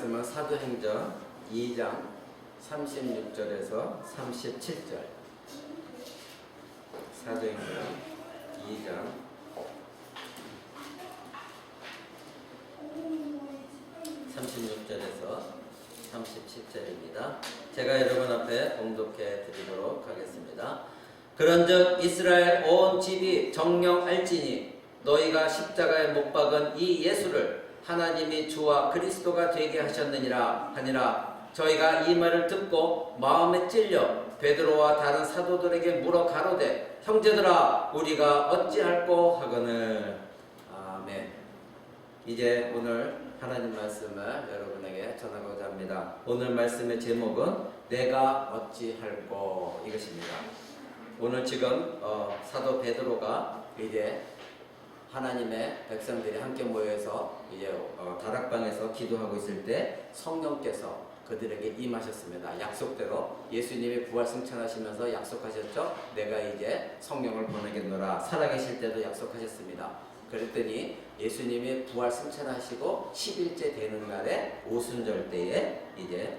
말씀은 사도행전 2장 36절에서 37절. 사도행전 2장 36절에서 37절입니다. 제가 여러분 앞에 봉독해 드리도록 하겠습니다. 그런즉 이스라엘 온 집이 정령 알지니 너희가 십자가에 못 박은 이 예수를 하나님이 주와 그리스도가 되게 하셨느니라 하니라. 저희가 이 말을 듣고 마음에 찔려 베드로와 다른 사도들에게 물어 가로되 형제들아 우리가 어찌할꼬 하거늘. 아멘. 이제 오늘 하나님 말씀을 여러분에게 전하고자 합니다. 오늘 말씀의 제목은 내가 어찌할꼬 이것입니다. 오늘 지금 사도 베드로가 이제 하나님의 백성들이 함께 모여서 이제 다락방에서 기도하고 있을 때 성령께서 그들에게 임하셨습니다. 약속대로 예수님이 부활 승천하시면서 약속하셨죠. 내가 이제 성령을 보내겠노라. 살아계실 때도 약속하셨습니다. 그랬더니 예수님이 부활 승천하시고 10일째 되는 날에 오순절 때에 이제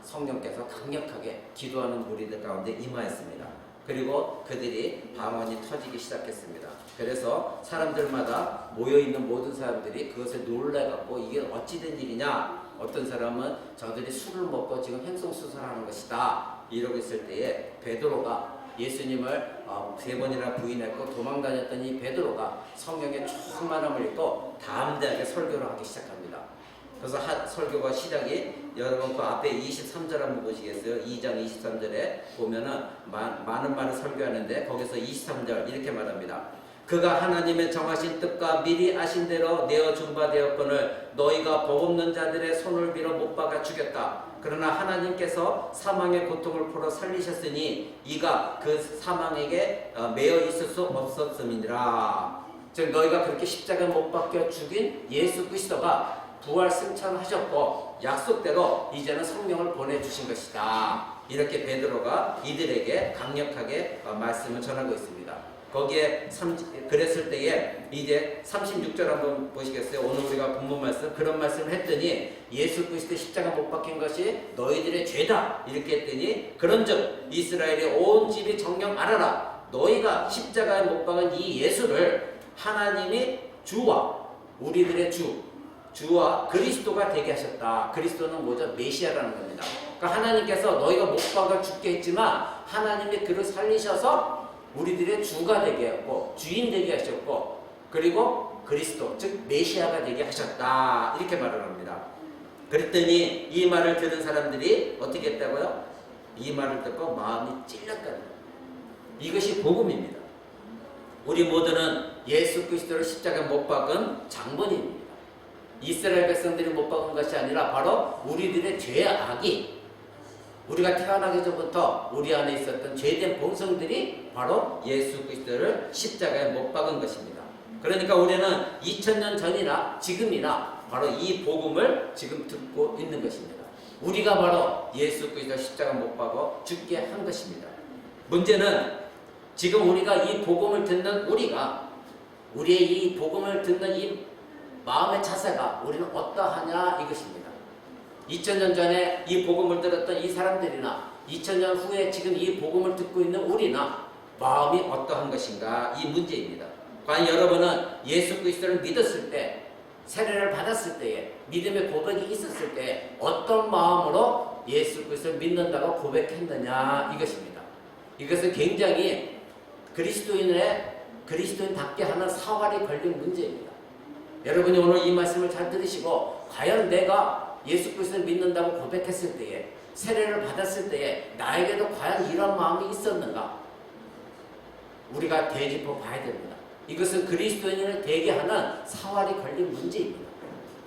성령께서 강력하게 기도하는 무리들 가운데 임하였습니다. 그리고 그들이 방언이 터지기 시작했습니다. 그래서 사람들마다 모여있는 모든 사람들이 그것에 놀라갖고 이게 어찌된 일이냐. 어떤 사람은 저들이 술을 먹고 지금 행성수설하는 것이다 이러고 있을 때에 베드로가 예수님을 3번이나 부인했고 도망다녔던 이 베드로가 성령의 충만함을 입고 담대하게 설교를 하기 시작합니다. 그래서 설교가 시작이 여러분 그 앞에 23절 한번 보시겠어요? 2장 23절에 보면은 많은 말을 설교하는데 거기서 23절 이렇게 말합니다. 그가 하나님의 정하신 뜻과 미리 아신 대로 내어준 바 되었거늘 너희가 복없는 자들의 손을 빌어 못 박아 죽였다. 그러나 하나님께서 사망의 고통을 풀어 살리셨으니 이가 그 사망에게 매여 있을 수 없었음이니라. 즉 너희가 그렇게 십자가에 못 박혀 죽인 예수 그리스도가 부활 승천하셨고 약속대로 이제는 성령을 보내주신 것이다. 이렇게 베드로가 이들에게 강력하게 말씀을 전하고 있습니다. 거기에 그랬을 때에 이제 36절 한번 보시겠어요? 오늘 우리가 본문 말씀 그런 말씀을 했더니 예수 그리스도 십자가 못 박힌 것이 너희들의 죄다 이렇게 했더니 그런즉 이스라엘의 온 집이 정녕 알아라. 너희가 십자가에 못 박은 이 예수를 하나님이 주와 우리들의 주와 그리스도가 되게 하셨다. 그리스도는 뭐죠? 메시아라는 겁니다. 그러니까 하나님께서 너희가 못 박아 죽게 했지만 하나님이 그를 살리셔서 우리들의 주가 되게 했고 주인 되게 하셨고 그리고 그리스도 즉 메시아가 되게 하셨다 이렇게 말을 합니다. 그랬더니 이 말을 들은 사람들이 어떻게 했다고요? 이 말을 듣고 마음이 찔렸다는 거예요. 이것이 복음입니다. 우리 모두는 예수 그리스도를 십자가에 못 박은 장본인입니다. 이스라엘 백성들이 못 박은 것이 아니라 바로 우리들의 죄악이 우리가 태어나기 전부터 우리 안에 있었던 죄된 본성들이 바로 예수 그리스도를 십자가에 못 박은 것입니다. 그러니까 우리는 2000년 전이나 지금이나 바로 이 복음을 지금 듣고 있는 것입니다. 우리가 바로 예수 그리스도 십자가 못 박아 죽게 한 것입니다. 문제는 지금 우리가 이 복음을 듣는 우리의 이 복음을 듣는 이 마음의 자세가 우리는 어떠하냐 이것입니다. 2000년 전에 이 복음을 들었던 이 사람들이나 2000년 후에 지금 이 복음을 듣고 있는 우리나 마음이 어떠한 것인가 이 문제입니다. 과연 여러분은 예수 그리스도를 믿었을 때 세례를 받았을 때에 믿음의 고백이 있었을 때 어떤 마음으로 예수 그리스도를 믿는다고 고백했느냐 이것입니다. 이것은 굉장히 그리스도인답게 하는 사활이 걸린 문제입니다. 여러분이 오늘 이 말씀을 잘 들으시고 과연 내가 예수 그리스도를 믿는다고 고백했을 때에 세례를 받았을 때에 나에게도 과연 이런 마음이 있었는가? 우리가 되짚어 봐야 됩니다. 이것은 그리스도인을 되게 하는 사활이 걸린 문제입니다.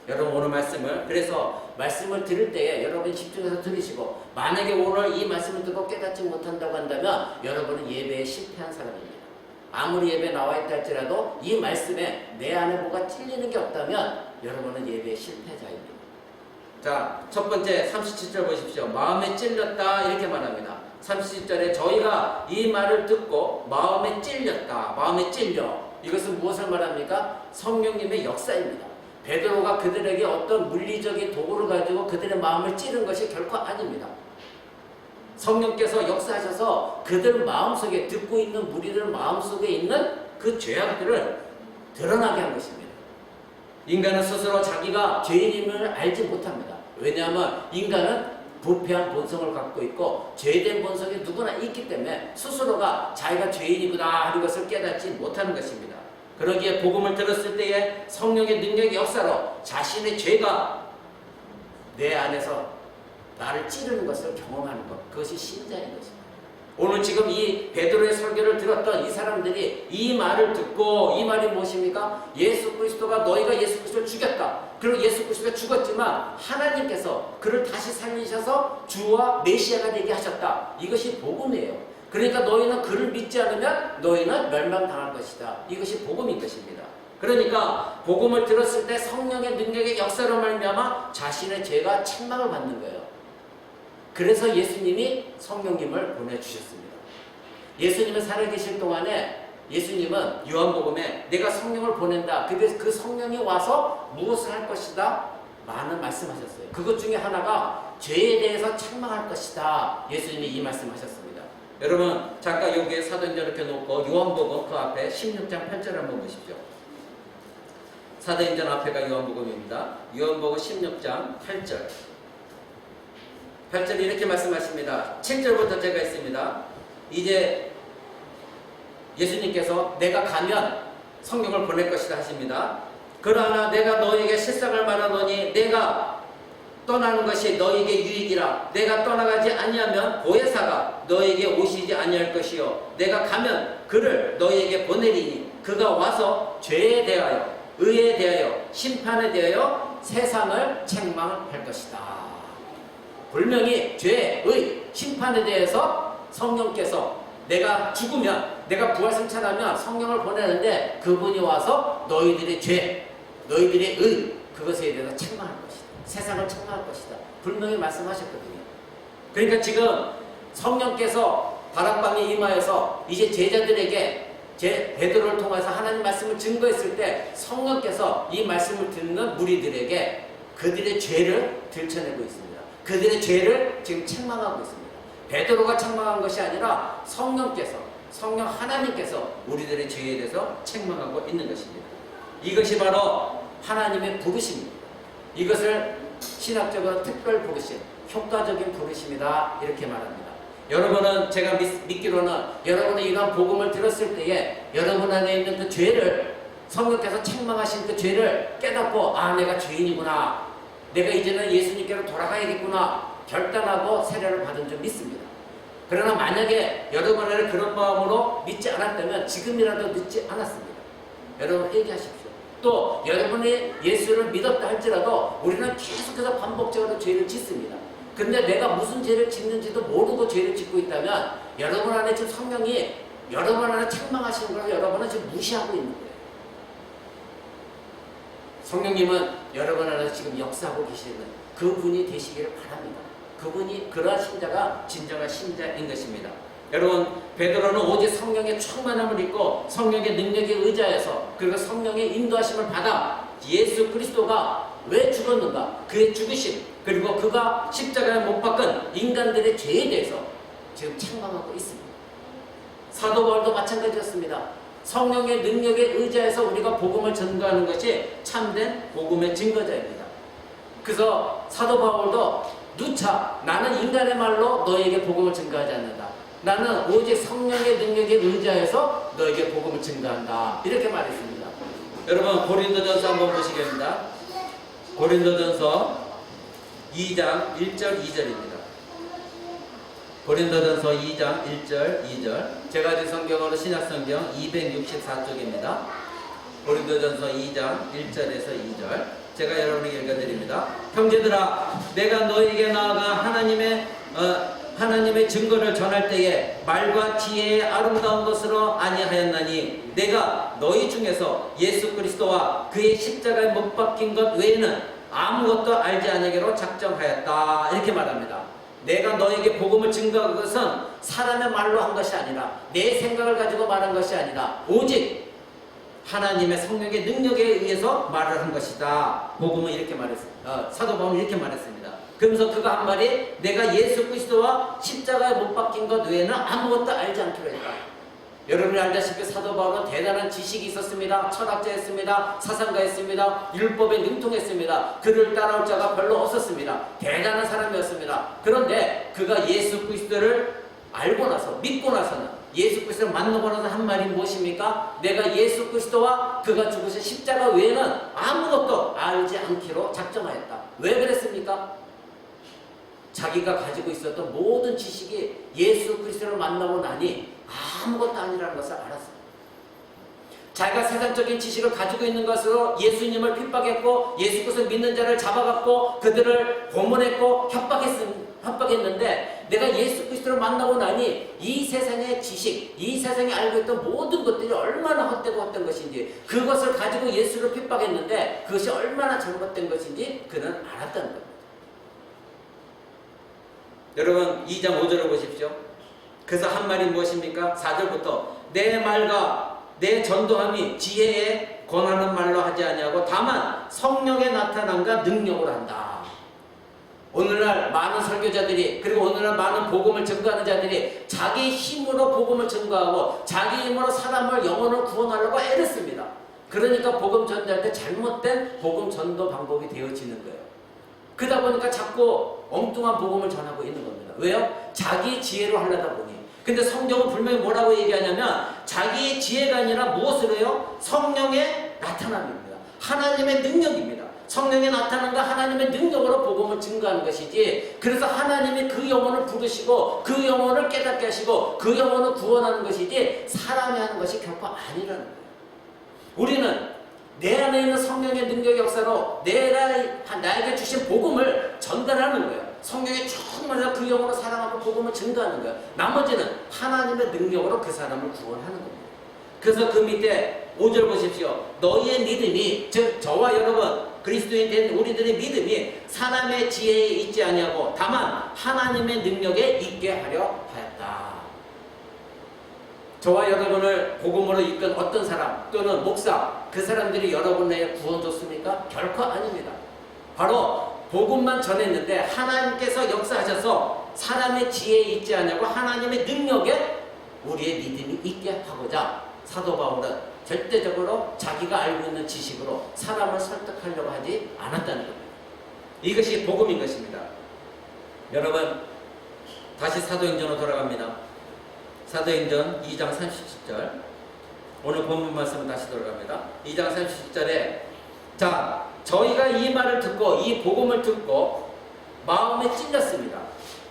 여러분 오늘 그래서 말씀을 들을 때에 여러분이 집중해서 들으시고 만약에 오늘 이 말씀을 듣고 깨닫지 못한다고 한다면 여러분은 예배에 실패한 사람입니다. 아무리 예배에 나와 있다 할지라도 이 말씀에 내 안에 뭐가 찔리는 게 없다면 여러분은 예배의 실패자입니다. 자, 첫 번째 37절 보십시오. 마음에 찔렸다 이렇게 말합니다. 37절에 저희가 이 말을 듣고 마음에 찔렸다. 마음에 찔려. 이것은 무엇을 말합니까? 성령님의 역사입니다. 베드로가 그들에게 어떤 물리적인 도구를 가지고 그들의 마음을 찌른 것이 결코 아닙니다. 성령께서 역사하셔서 그들 마음속에, 듣고 있는 무리들 마음속에 있는 그 죄악들을 드러나게 한 것입니다. 인간은 스스로 자기가 죄인임을 알지 못합니다. 왜냐하면 인간은 부패한 본성을 갖고 있고 죄된 본성이 누구나 있기 때문에 스스로가 자기가 죄인이구나 하는 것을 깨닫지 못하는 것입니다. 그러기에 복음을 들었을 때에 성령의 능력의 역사로 자신의 죄가 내 안에서 나를 찌르는 것을 경험하는 것, 그것이 신자인 것입니다. 오늘 지금 이 베드로의 설교를 들었던 이 사람들이 이 말을 듣고, 이 말이 무엇입니까? 예수 그리스도가, 너희가 예수 그리스도를 죽였다. 그리고 예수 그리스도가 죽었지만 하나님께서 그를 다시 살리셔서 주와 메시아가 되게 하셨다. 이것이 복음이에요. 그러니까 너희는 그를 믿지 않으면 너희는 멸망당할 것이다. 이것이 복음인 것입니다. 그러니까 복음을 들었을 때 성령의 능력의 역사로 말미암아 자신의 죄가 책망을 받는 거예요. 그래서 예수님이 성령님을 보내주셨습니다. 예수님은 살아계실 동안에 예수님은 요한복음에 내가 성령을 보낸다. 그 성령이 와서 무엇을 할 것이다? 많은 말씀하셨어요. 그것 중에 하나가 죄에 대해서 책망할 것이다. 예수님이 이 말씀하셨습니다. 여러분 잠깐 여기에 사도행전 이렇게 놓고 요한복음 그 앞에 16장 8절 한번 보십시오. 사도행전 앞에가 요한복음입니다. 요한복음 16장 8절. 8절 이렇게 말씀하십니다. 7절부터 제가 있습니다. 이제 예수님께서 내가 가면 성령을 보낼 것이다 하십니다. 그러나 내가 너에게 실상을 말하노니 내가 떠나는 것이 너에게 유익이라. 내가 떠나가지 아니하면 보혜사가 너에게 오시지 아니할 것이요 내가 가면 그를 너에게 보내리니 그가 와서 죄에 대하여 의에 대하여 심판에 대하여 세상을 책망할 것이다. 분명히 죄, 의, 심판에 대해서 성령께서 내가 죽으면, 내가 부활승천하면 성령을 보내는데 그분이 와서 너희들의 죄, 너희들의 의, 그것에 대해서 책망할 것이다. 세상을 책망할 것이다. 분명히 말씀하셨거든요. 그러니까 지금 성령께서 다락방에 임하여서 이제 제자들에게 베드로를 통해서 하나님 말씀을 증거했을 때 성령께서 이 말씀을 듣는 무리들에게 그들의 죄를 들춰내고 있습니다. 그들의 죄를 지금 책망하고 있습니다. 베드로가 책망한 것이 아니라 성령 하나님께서 우리들의 죄에 대해서 책망하고 있는 것입니다. 이것이 바로 하나님의 부르심입니다. 이것을 신학적으로 특별 부르심, 효과적인 부르심이다 이렇게 말합니다. 여러분은 제가 믿기로는 여러분이 이러한 복음을 들었을 때에 여러분 안에 있는 그 죄를 성령께서 책망하신 그 죄를 깨닫고 아 내가 죄인이구나, 내가 이제는 예수님께로 돌아가야겠구나 결단하고 세례를 받은 줄 믿습니다. 그러나 만약에 여러분을 그런 마음으로 믿지 않았다면 지금이라도 늦지 않았습니다. 여러분 회개하십시오. 또 여러분이 예수를 믿었다 할지라도 우리는 계속해서 반복적으로 죄를 짓습니다. 근데 내가 무슨 죄를 짓는지도 모르고 죄를 짓고 있다면 여러분 안에 지금 성령이 여러분 안에 책망하시는 걸 여러분은 지금 무시하고 있는 거예요. 성령님은 여러분 안에 지금 역사하고 계시는 그분이 되시기를 바랍니다. 그분이 그러한 신자가 진정한 신자인 것입니다. 여러분 베드로는 오직 성령의 충만함을 입고 성령의 능력에 의지해서 그리고 성령의 인도하심을 받아 예수 그리스도가 왜 죽었는가, 그의 죽으심, 그리고 그가 십자가에 못 박은 인간들의 죄에 대해서 지금 책망하고 있습니다. 사도 바울도 마찬가지였습니다. 성령의 능력에 의지해서 우리가 복음을 전가하는 것이 참된 복음의 증거자입니다. 그래서 사도 바울도 누차 나는 인간의 말로 너에게 복음을 증거하지 않는다. 나는 오직 성령의 능력에 의지해서 너에게 복음을 증거한다. 이렇게 말했습니다. 여러분 고린도전서 한번 보시겠습니다. 고린도전서 2장 1절 2절입니다. 고린도전서 2장 1절 2절. 제가 가진 성경으로 신약성경 264쪽입니다. 고린도전서 2장 1절에서 2절. 제가 여러분에게 읽어드립니다. 형제들아, 내가 너에게 나아가 하나님의 증거를 전할 때에 말과 지혜의 아름다운 것으로 아니하였나니 내가 너희 중에서 예수 그리스도와 그의 십자가에 못 박힌 것 외에는 아무것도 알지 아니하기로 작정하였다. 이렇게 말합니다. 내가 너에게 복음을 증거한 것은 사람의 말로 한 것이 아니라 내 생각을 가지고 말한 것이 아니라 오직 하나님의 성령의 능력에 의해서 말을 한 것이다. 복음은 이렇게 말했습니다. 사도 바울은 이렇게 말했습니다. 그러면서 그가 한 말이 내가 예수 그리스도와 십자가에 못 박힌 것 외에는 아무것도 알지 않기로 했다. 여러분이 알다시피 사도 바울은 대단한 지식이 있었습니다. 철학자였습니다. 사상가였습니다. 율법에 능통했습니다. 그를 따라올 자가 별로 없었습니다. 대단한 사람이었습니다. 그런데 그가 예수 그리스도를 알고 나서 믿고 나서는 예수 그리스도를 만나고 나서 한 말이 무엇입니까? 내가 예수 그리스도와 그가 죽으신 십자가 외에는 아무것도 알지 않기로 작정하였다. 왜 그랬습니까? 자기가 가지고 있었던 모든 지식이 예수 그리스도를 만나고 나니 아무것도 아니라는 것을 알았습니다. 자기가 세상적인 지식을 가지고 있는 것으로 예수님을 핍박했고 예수 그리스도 믿는 자를 잡아갔고 그들을 고문했고 협박했는데 내가 예수 그리스도를 만나고 나니 이 세상의 지식, 이 세상에 알고 있던 모든 것들이 얼마나 헛되고 헛된 것인지 그것을 가지고 예수를 핍박했는데 그것이 얼마나 잘못된 것인지 그는 알았다는 겁니다. 여러분 2장 5절을 보십시오. 그래서 한 말이 무엇입니까? 4절부터 내 말과 내 전도함이 지혜에 권하는 말로 하지 아니하고 다만 성령의 나타남과 능력으로 한다. 오늘날 많은 설교자들이 그리고 오늘날 많은 복음을 증거하는 자들이 자기 힘으로 복음을 증거하고 자기 힘으로 사람을 영혼을 구원하려고 애를 씁니다. 그러니까 복음 전도할 때 잘못된 복음 전도 방법이 되어지는 거예요. 그러다 보니까 자꾸 엉뚱한 복음을 전하고 있는 겁니다. 왜요? 자기 지혜로 하려다 보니. 근데 성경은 분명히 뭐라고 얘기하냐면 자기의 지혜가 아니라 무엇을 해요? 성령의 나타남입니다. 하나님의 능력입니다. 성령의 나타남과 하나님의 능력으로 복음을 증거하는 것이지 그래서 하나님이 그 영혼을 부르시고 그 영혼을 깨닫게 하시고 그 영혼을 구원하는 것이지 사람이 하는 것이 결코 아니라는 거예요. 우리는 내 안에 있는 성령의 능력 역사로 나에게 주신 복음을 전달하는 거예요. 성령의 충만해서 그 영으로 사랑하고 복음을 증거하는 거예요. 나머지는 하나님의 능력으로 그 사람을 구원하는 겁니다. 그래서 그 밑에 5절 보십시오. 너희의 믿음이 즉 저와 여러분 그리스도인 된 우리들의 믿음이 사람의 지혜에 있지 아니하고 다만 하나님의 능력에 있게 하려 하였다. 저와 여러분을 복음으로 이끈 어떤 사람 또는 목사 그 사람들이 여러분에게 구원 줬습니까? 결코 아닙니다. 바로 복음만 전했는데 하나님께서 역사하셔서 사람의 지혜에 있지 않냐고 하나님의 능력에 우리의 믿음이 있게 하고자 사도 바울은 절대적으로 자기가 알고 있는 지식으로 사람을 설득하려고 하지 않았다는 겁니다. 이것이 복음인 것입니다. 여러분 다시 사도행전으로 돌아갑니다. 사도행전 2장 37절 오늘 본문 말씀은 다시 돌아갑니다. 2장 37절에 자 저희가 이 말을 듣고 이 복음을 듣고 마음에 찔렸습니다.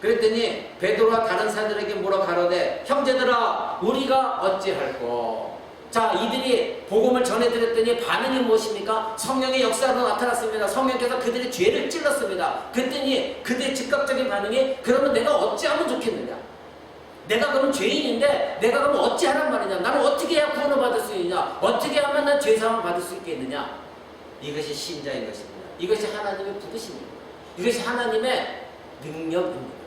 그랬더니 베드로와 다른 사람들에게 물어 가로되 형제들아 우리가 어찌할꼬. 자 이들이 복음을 전해드렸더니 반응이 무엇입니까? 성령의 역사로 나타났습니다. 성령께서 그들의 죄를 찔렀습니다. 그랬더니 그들의 즉각적인 반응이 그러면 내가 어찌하면 좋겠느냐. 내가 그럼 죄인인데 내가 그럼 어찌하란 말이냐. 나는 어떻게 해야 구원을 받을 수 있느냐. 어떻게 하면 난 죄사함을 받을 수 있겠느냐. 이것이 신자인 것입니다. 이것이 하나님의 부르심입니다. 이것이 하나님의 능력입니다.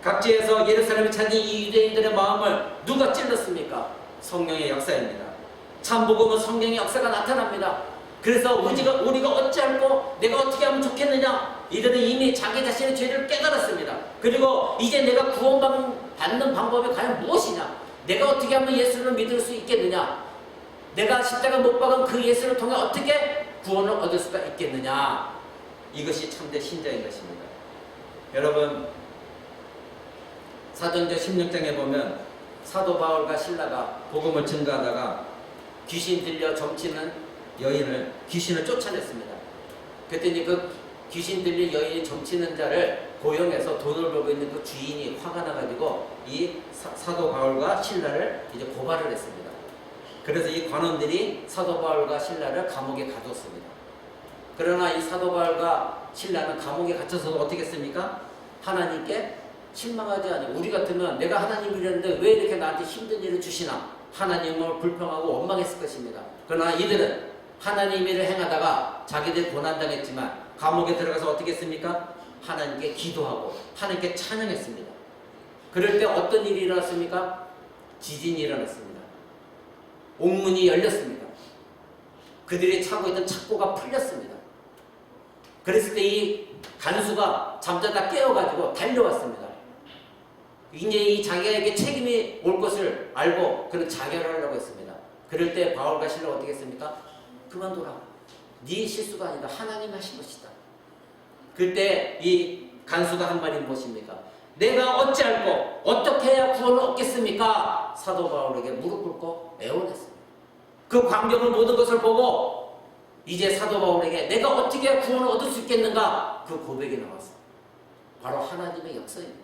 각지에서 예루살렘에 찾은 이 유대인들의 마음을 누가 찔렀습니까? 성령의 역사입니다. 참 복음은 성령의 역사가 나타납니다. 그래서 우리가 어찌할꼬 내가 어떻게 하면 좋겠느냐. 이들은 이미 자기 자신의 죄를 깨달았습니다. 그리고 이제 내가 구원받는 방법이 과연 무엇이냐. 내가 어떻게 하면 예수를 믿을 수 있겠느냐. 내가 십자가 못 박은 그 예수를 통해 어떻게 구원을 얻을 수가 있겠느냐. 이것이 참된 신자인 것입니다. 여러분 사도행전 16장에 보면 사도 바울과 실라가 복음을 증거하다가 귀신 들려 점치는 여인을 귀신을 쫓아냈습니다. 그랬더니 그 귀신 들린 여인이 점치는 자를 고용해서 돈을 벌고 있는 그 주인이 화가 나가지고 이 사도 바울과 신라를 이제 고발을 했습니다. 그래서 이 관원들이 사도 바울과 신라를 감옥에 가두었습니다. 그러나 이 사도 바울과 신라는 감옥에 갇혀서 어떻게 했습니까? 하나님께 실망하지 않아요. 우리 같으면 내가 하나님이랬는데 왜 이렇게 나한테 힘든 일을 주시나 하나님을 불평하고 원망했을 것입니다. 그러나 이들은 하나님 일을 행하다가 자기들 고난당했지만 감옥에 들어가서 어떻게 했습니까? 하나님께 기도하고 하나님께 찬양했습니다. 그럴 때 어떤 일이 일어났습니까? 지진이 일어났습니다. 옥문이 열렸습니다. 그들이 차고 있던 착고가 풀렸습니다. 그랬을 때 이 간수가 잠자다 깨어가지고 달려왔습니다. 이제 이 자기에게 책임이 올 것을 알고 그는 자결을 하려고 했습니다. 그럴 때 바울과 실라가 어떻게 했습니까? 그만둬라. 네 실수가 아니다. 하나님 하신 것이다. 그때 이 간수가 한 말이 무엇입니까? 내가 어찌할꼬 어떻게 해야 구원을 얻겠습니까? 사도 바울에게 무릎 꿇고 애원했습니다. 그 광경을 모든 것을 보고 이제 사도 바울에게 내가 어떻게 해야 구원을 얻을 수 있겠는가? 그 고백이 나왔습니다. 바로 하나님의 역사입니다.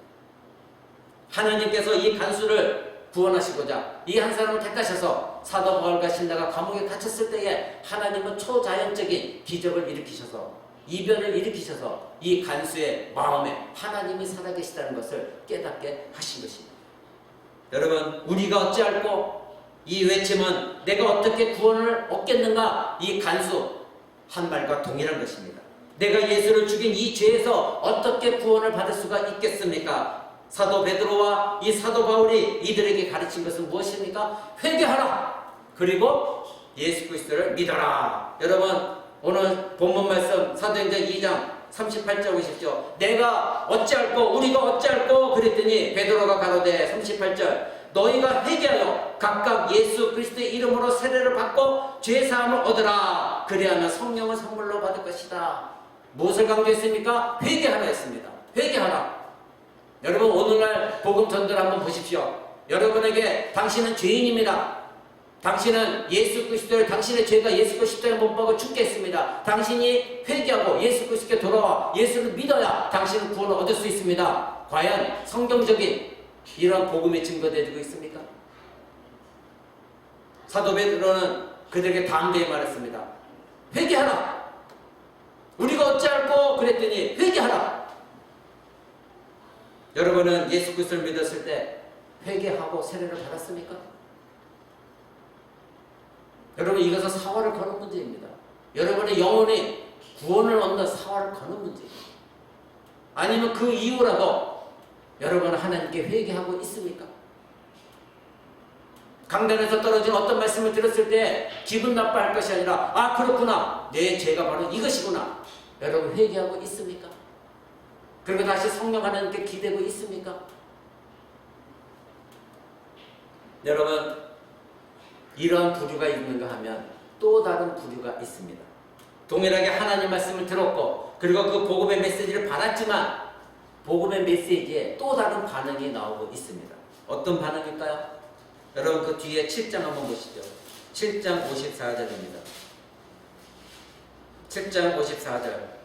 하나님께서 이 간수를 구원하시고자 이 한 사람을 택하셔서 사도 바울과 실라가 감옥에 갇혔을 때에 하나님은 초자연적인 기적을 일으키셔서 이변을 일으키셔서 이 간수의 마음에 하나님이 살아계시다는 것을 깨닫게 하신 것입니다. 여러분, 우리가 어찌할꼬 이 외침은 내가 어떻게 구원을 얻겠는가? 이 간수 한 말과 동일한 것입니다. 내가 예수를 죽인 이 죄에서 어떻게 구원을 받을 수가 있겠습니까? 사도 베드로와 이 사도 바울이 이들에게 가르친 것은 무엇입니까? 회개하라. 그리고 예수 그리스도를 믿어라. 여러분, 오늘 본문 말씀 사도행전 2장 38절 보십시오. 내가 어찌할꼬 우리가 어찌할꼬 그랬더니 베드로가 가로되 38절 너희가 회개하여 각각 예수 그리스도의 이름으로 세례를 받고 죄사함을 얻으라. 그리하면 성령을 선물로 받을 것이다. 무엇을 강조했습니까? 회개하라 했습니다. 회개하라. 여러분, 오늘날 복음 전도를 한번 보십시오. 여러분에게 당신은 죄인입니다. 당신은 예수 그리스도를 당신의 죄가 예수 그리스도에 못 박아 죽게 했습니다. 당신이 회개하고 예수 그리스도께 돌아와 예수를 믿어야 당신은 구원을 얻을 수 있습니다. 과연 성경적인 이런 복음이 증거되고 있습니까? 사도 베드로는 그들에게 담대히 말했습니다. 회개하라. 우리가 어찌할꼬 그랬더니 회개하라. 여러분은 예수 그리스도를 믿었을 때 회개하고 세례를 받았습니까? 여러분, 이것은 사활을 거는 문제입니다. 여러분의 영혼이 구원을 얻는 사활을 거는 문제입니다. 아니면 그 이후라도 여러분은 하나님께 회개하고 있습니까? 강단에서 떨어진 어떤 말씀을 들었을 때 기분 나빠할 것이 아니라 아, 그렇구나, 내 죄가 바로 이것이구나. 여러분 회개하고 있습니까? 그리고 다시 성령 하나님께 기대고 있습니까? 여러분, 이런 부류가 있는가 하면 또 다른 부류가 있습니다. 동일하게 하나님 말씀을 들었고 그리고 그 복음의 메시지를 받았지만 복음의 메시지에 또 다른 반응이 나오고 있습니다. 어떤 반응일까요? 여러분, 그 뒤에 7장 한번 보시죠. 7장 54절입니다. 7장 54절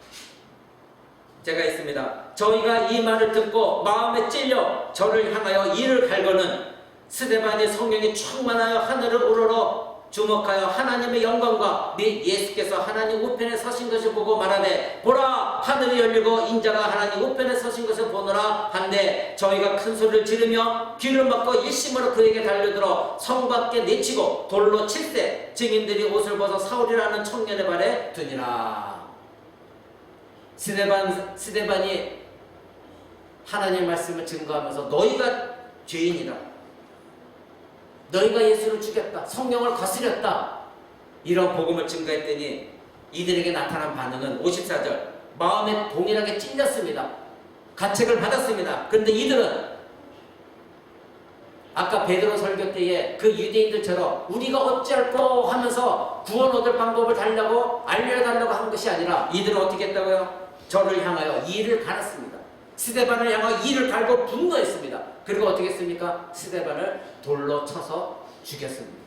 제가 있습니다. 저희가 이 말을 듣고 마음에 찔려 저를 향하여 이를 갈거는 스데반이 성령이 충만하여 하늘을 우러러 주목하여 하나님의 영광과 및 예수께서 하나님 우편에 서신 것을 보고 말하되 보라, 하늘이 열리고 인자가 하나님 우편에 서신 것을 보노라 한데 저희가 큰 소리를 지르며 귀를 막고 일심으로 그에게 달려들어 성 밖에 내치고 돌로 칠세 증인들이 옷을 벗어 사울이라는 청년의 발에 두니라. 스데반이 하나님의 말씀을 증거하면서 너희가 죄인이라, 너희가 예수를 죽였다, 성령을 거스렸다, 이런 복음을 증거했더니 이들에게 나타난 반응은 54절 마음에 동일하게 찔렸습니다. 가책을 받았습니다. 그런데 이들은 아까 베드로 설교 때에 그 유대인들처럼 우리가 어찌할꼬 하면서 구원 얻을 방법을 달라고 알려달라고 한 것이 아니라 이들은 어떻게 했다고요? 저를 향하여 이를 갈았습니다. 스데반을 향하여 이를 갈고 분노했습니다. 그리고 어떻게 했습니까? 스데반을 돌로 쳐서 죽였습니다.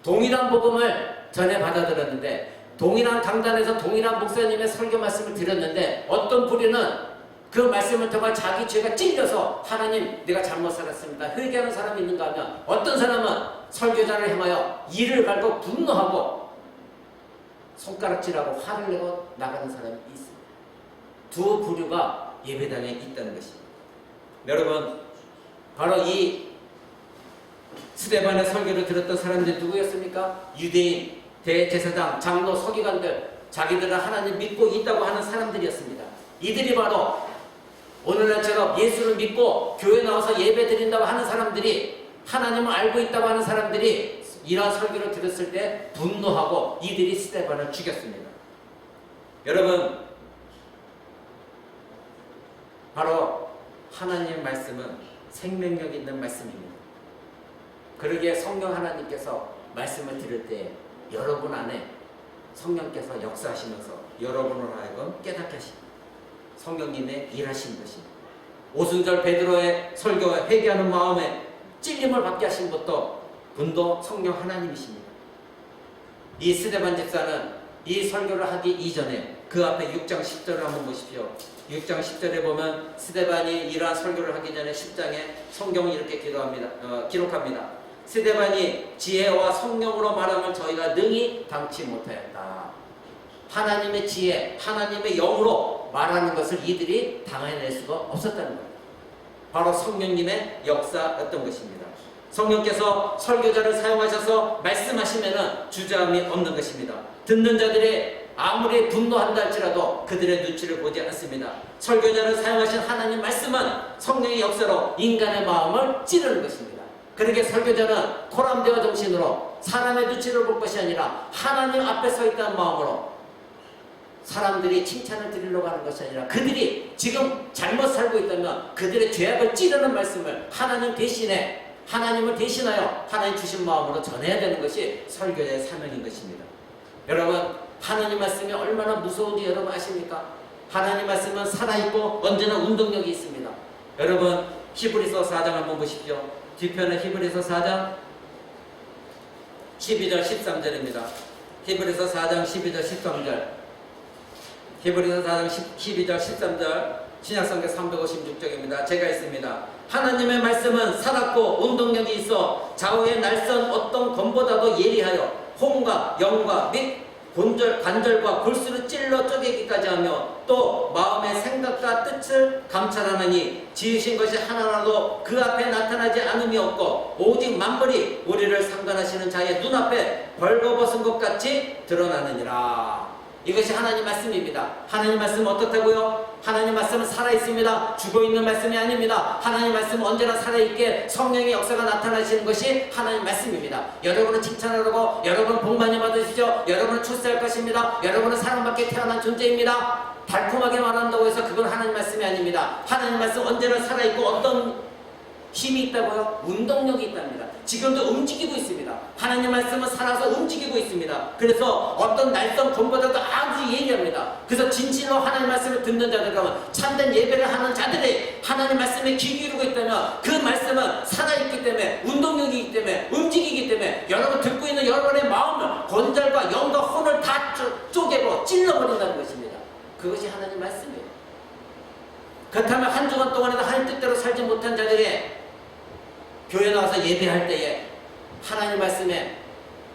동일한 복음을 전에 받아들였는데, 동일한 강단에서 동일한 목사님의 설교 말씀을 드렸는데 어떤 부류는 그 말씀을 통해 자기 죄가 찔려서 하나님 내가 잘못 살았습니다, 회개하는 사람이 있는가 하면 어떤 사람은 설교자를 향하여 이를 갈고 분노하고 손가락질하고 화를 내고 나가는 사람이 있습니다. 두 부류가 예배당에 있다는 것입니다. 여러분, 바로 이 스데반의 설교를 들었던 사람들이 누구였습니까? 유대인, 대제사장, 장로, 서기관들, 자기들은 하나님 믿고 있다고 하는 사람들이었습니다. 이들이 바로 오늘날처럼 예수를 믿고 교회 나와서 예배 드린다고 하는 사람들이 하나님을 알고 있다고 하는 사람들이 이러한 설교를 들었을 때 분노하고 이들이 스데반을 죽였습니다. 여러분, 바로 하나님 말씀은 생명력 있는 말씀입니다. 그러기에 성령 하나님께서 말씀을 들을 때 여러분 안에 성령께서 역사하시면서 여러분을 하여금 깨닫게 하십니다. 성령님의 일하신 것입니다. 오순절 베드로의 설교와 회개하는 마음에 찔림을 받게 하신 것도 분도 성령 하나님이십니다. 이 스데반 집사는 이 설교를 하기 이전에 그 앞에 6장 10절을 한번 보십시오. 6장 10절에 보면 스데반이 이러한 설교를 하기 전에 10장에 성경을 이렇게 기록합니다. 스데반이 지혜와 성령으로 말하면 저희가 능히 당치 못하였다. 하나님의 지혜, 하나님의 영으로 말하는 것을 이들이 당해낼 수가 없었다는 겁니다. 바로 성령님의 역사였던 것입니다. 성령께서 설교자를 사용하셔서 말씀하시면 주저함이 없는 것입니다. 듣는 자들이 아무리 분노한다 할지라도 그들의 눈치를 보지 않습니다. 설교자를 사용하신 하나님 말씀은 성령의 역사로 인간의 마음을 찌르는 것입니다. 그러기에 설교자는 코람대와 정신으로 사람의 눈치를 볼 것이 아니라 하나님 앞에 서 있다는 마음으로 사람들이 칭찬을 드리려고 하는 것이 아니라 그들이 지금 잘못 살고 있다면 그들의 죄악을 찌르는 말씀을 하나님 대신에 하나님을 대신하여 하나님 주신 마음으로 전해야 되는 것이 설교자의 사명인 것입니다. 여러분, 하나님 말씀이 얼마나 무서운지 여러분 아십니까? 하나님 말씀은 살아있고 언제나 운동력이 있습니다. 여러분, 히브리서 4장 한번 보십시오. 뒤편은 히브리서 4장 12절 13절입니다. 히브리서 4장 12절 13절. 히브리서 4장 12절 13절 신약성경 356쪽입니다. 제가 있습니다. 하나님의 말씀은 살았고 운동력이 있어 좌우의 날선 어떤 검보다도 예리하여 혼과 영과 및 관절과 골수를 찔러 쪼개기까지 하며 또 마음의 생각과 뜻을 감찰하느니 지으신 것이 하나라도 그 앞에 나타나지 않음이 없고 오직 만물이 우리를 상관하시는 자의 눈앞에 벌거벗은 것 같이 드러나느니라. 이것이 하나님 말씀입니다. 하나님 말씀은 어떻다고요? 하나님 말씀은 살아있습니다. 죽어있는 말씀이 아닙니다. 하나님 말씀은 언제나 살아있게 성령의 역사가 나타나시는 것이 하나님 말씀입니다. 여러분은 칭찬하라고, 여러분은 복 많이 받으시죠. 여러분은 출세할 것입니다. 여러분은 사랑받게 태어난 존재입니다. 달콤하게 말한다고 해서 그건 하나님 말씀이 아닙니다. 하나님 말씀 언제나 살아있고 어떤 힘이 있다고요? 운동력이 있답니다. 지금도 움직이고 있습니다. 하나님 말씀은 살아서 움직이고 있습니다. 그래서 어떤 날선 검보다도 아주 예리합니다. 그래서 진실로 하나님 말씀을 듣는 자들 가면 참된 예배를 하는 자들이 하나님 말씀에 귀 기울이고 있다면 그 말씀은 살아있기 때문에 운동력이기 때문에 움직이기 때문에 여러분 듣고 있는 여러분의 마음을 권절과 영과 혼을 다 쪼개고 찔러버린다는 것입니다. 그것이 하나님 말씀이에요. 그렇다면 한 주간 동안에도 하나님 뜻대로 살지 못한 자들이 교회 나와서 예배할 때에 하나님 말씀에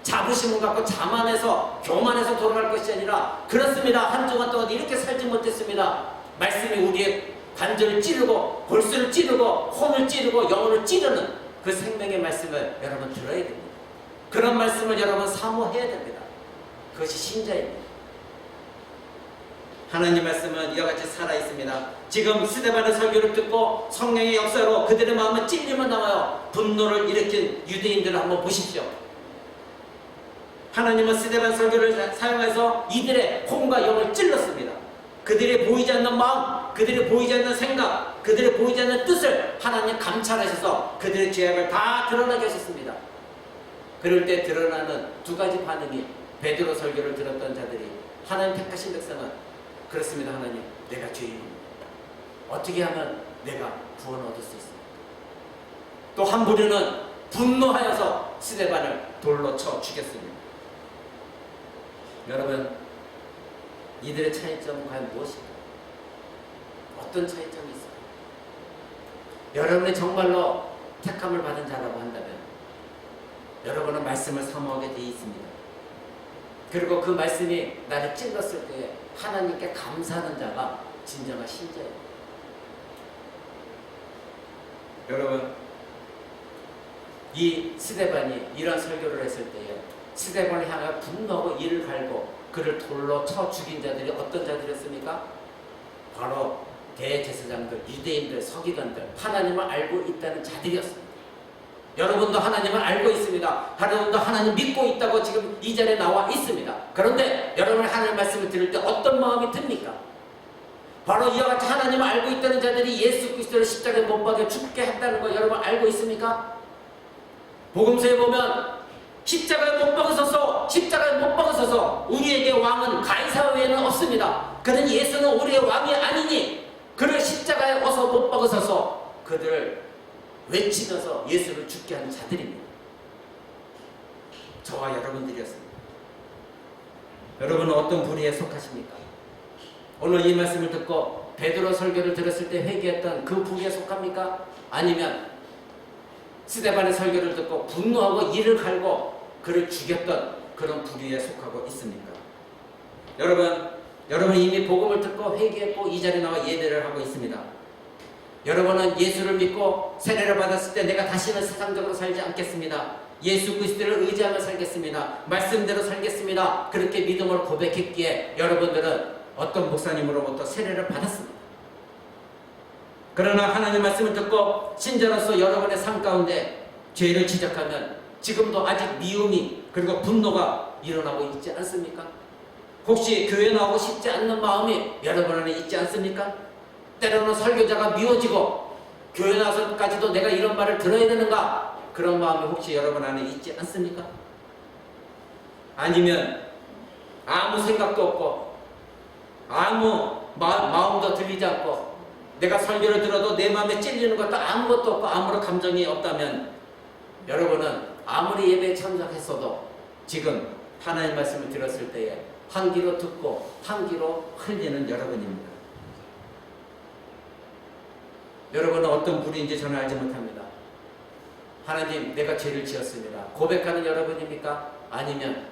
자부심을 갖고 자만해서 교만해서 돌아갈 것이 아니라 그렇습니다. 한 주간 동안 이렇게 살지 못했습니다. 말씀이 우리의 관절을 찌르고 골수를 찌르고 혼을 찌르고 영혼을 찌르는 그 생명의 말씀을 여러분 들어야 됩니다. 그런 말씀을 여러분 사모해야 됩니다. 그것이 신자입니다. 하나님 말씀은 이와 같이 살아있습니다. 지금 스데반의 설교를 듣고 성령의 역사로 그들의 마음은 찔림을 당하여 분노를 일으킨 유대인들을 한번 보십시오. 하나님은 스데반 설교를 사용해서 이들의 혼과 영을 찔렀습니다. 그들이 보이지 않는 마음, 그들이 보이지 않는 생각, 그들이 보이지 않는 뜻을 하나님 감찰하셔서 그들의 죄악을 다 드러나게 하셨습니다. 그럴 때 드러나는 두 가지 반응이 베드로 설교를 들었던 자들이 하나님 택하신 백성은 그렇습니다. 하나님, 내가 죄인입니다. 어떻게 하면 내가 구원을 얻을 수 있습니까? 또 한 부류는 분노하여서 스데반을 돌로 쳐 죽였습니다. 여러분, 이들의 차이점은 과연 무엇일까요? 어떤 차이점이 있어요? 여러분이 정말로 택함을 받은 자라고 한다면 여러분은 말씀을 사모하게 되어 있습니다. 그리고 그 말씀이 나를 찔렀을 때 하나님께 감사하는 자가 진정한 신자예요. 여러분, 이 스데반이 이런 설교를 했을 때에 스데반을 향하여 분노하고 이를 갈고 그를 돌로 쳐 죽인 자들이 어떤 자들이었습니까? 바로 대제사장들, 유대인들, 서기관들, 하나님을 알고 있다는 자들이었습니다. 여러분도 하나님을 알고 있습니다. 여러분도 하나님 믿고 있다고 지금 이 자리에 나와 있습니다. 그런데 여러분이 하나님 말씀을 들을 때 어떤 마음이 듭니까? 바로 이와 같이 하나님을 알고 있다는 자들이 예수 그리스도를 십자가에 못 박여 죽게 했다는 걸 여러분 알고 있습니까? 복음서에 보면 십자가에 못 박으소서 우리에게 왕은 가이사 외에는 없습니다. 그는 예수는 우리의 왕이 아니니 그를 십자가에 어서 못 박으소서 그들을 외치면서 예수를 죽게 하는 자들입니다. 저와 여러분들이었습니다. 여러분은 어떤 부류에 속하십니까? 오늘 이 말씀을 듣고 베드로 설교를 들었을 때 회개했던 그 부류에 속합니까? 아니면 스데반의 설교를 듣고 분노하고 이를 갈고 그를 죽였던 그런 부류에 속하고 있습니까? 여러분 이미 복음을 듣고 회개했고 이 자리에 나와 예배를 하고 있습니다. 여러분은 예수를 믿고 세례를 받았을 때 내가 다시는 세상적으로 살지 않겠습니다. 예수 그리스도를 의지하며 살겠습니다. 말씀대로 살겠습니다. 그렇게 믿음을 고백했기에 여러분들은 어떤 목사님으로부터 세례를 받았습니다. 그러나 하나님 말씀을 듣고 신자로서 여러분의 삶 가운데 죄를 지적하면 지금도 아직 미움이 그리고 분노가 일어나고 있지 않습니까? 혹시 교회 나오고 싶지 않는 마음이 여러분 안에 있지 않습니까? 때로는 설교자가 미워지고 교회 나서까지도 내가 이런 말을 들어야 되는가? 그런 마음이 혹시 여러분 안에 있지 않습니까? 아니면 아무 생각도 없고 아무 마음도 들리지 않고 내가 설교를 들어도 내 마음에 찔리는 것도 아무것도 없고 아무런 감정이 없다면 여러분은 아무리 예배에 참석했어도 지금 하나님 말씀을 들었을 때에 한 귀로 듣고 한 귀로 흘리는 여러분입니다. 여러분은 어떤 부류인지 저는 알지 못합니다. 하나님 내가 죄를 지었습니다. 고백하는 여러분입니까? 아니면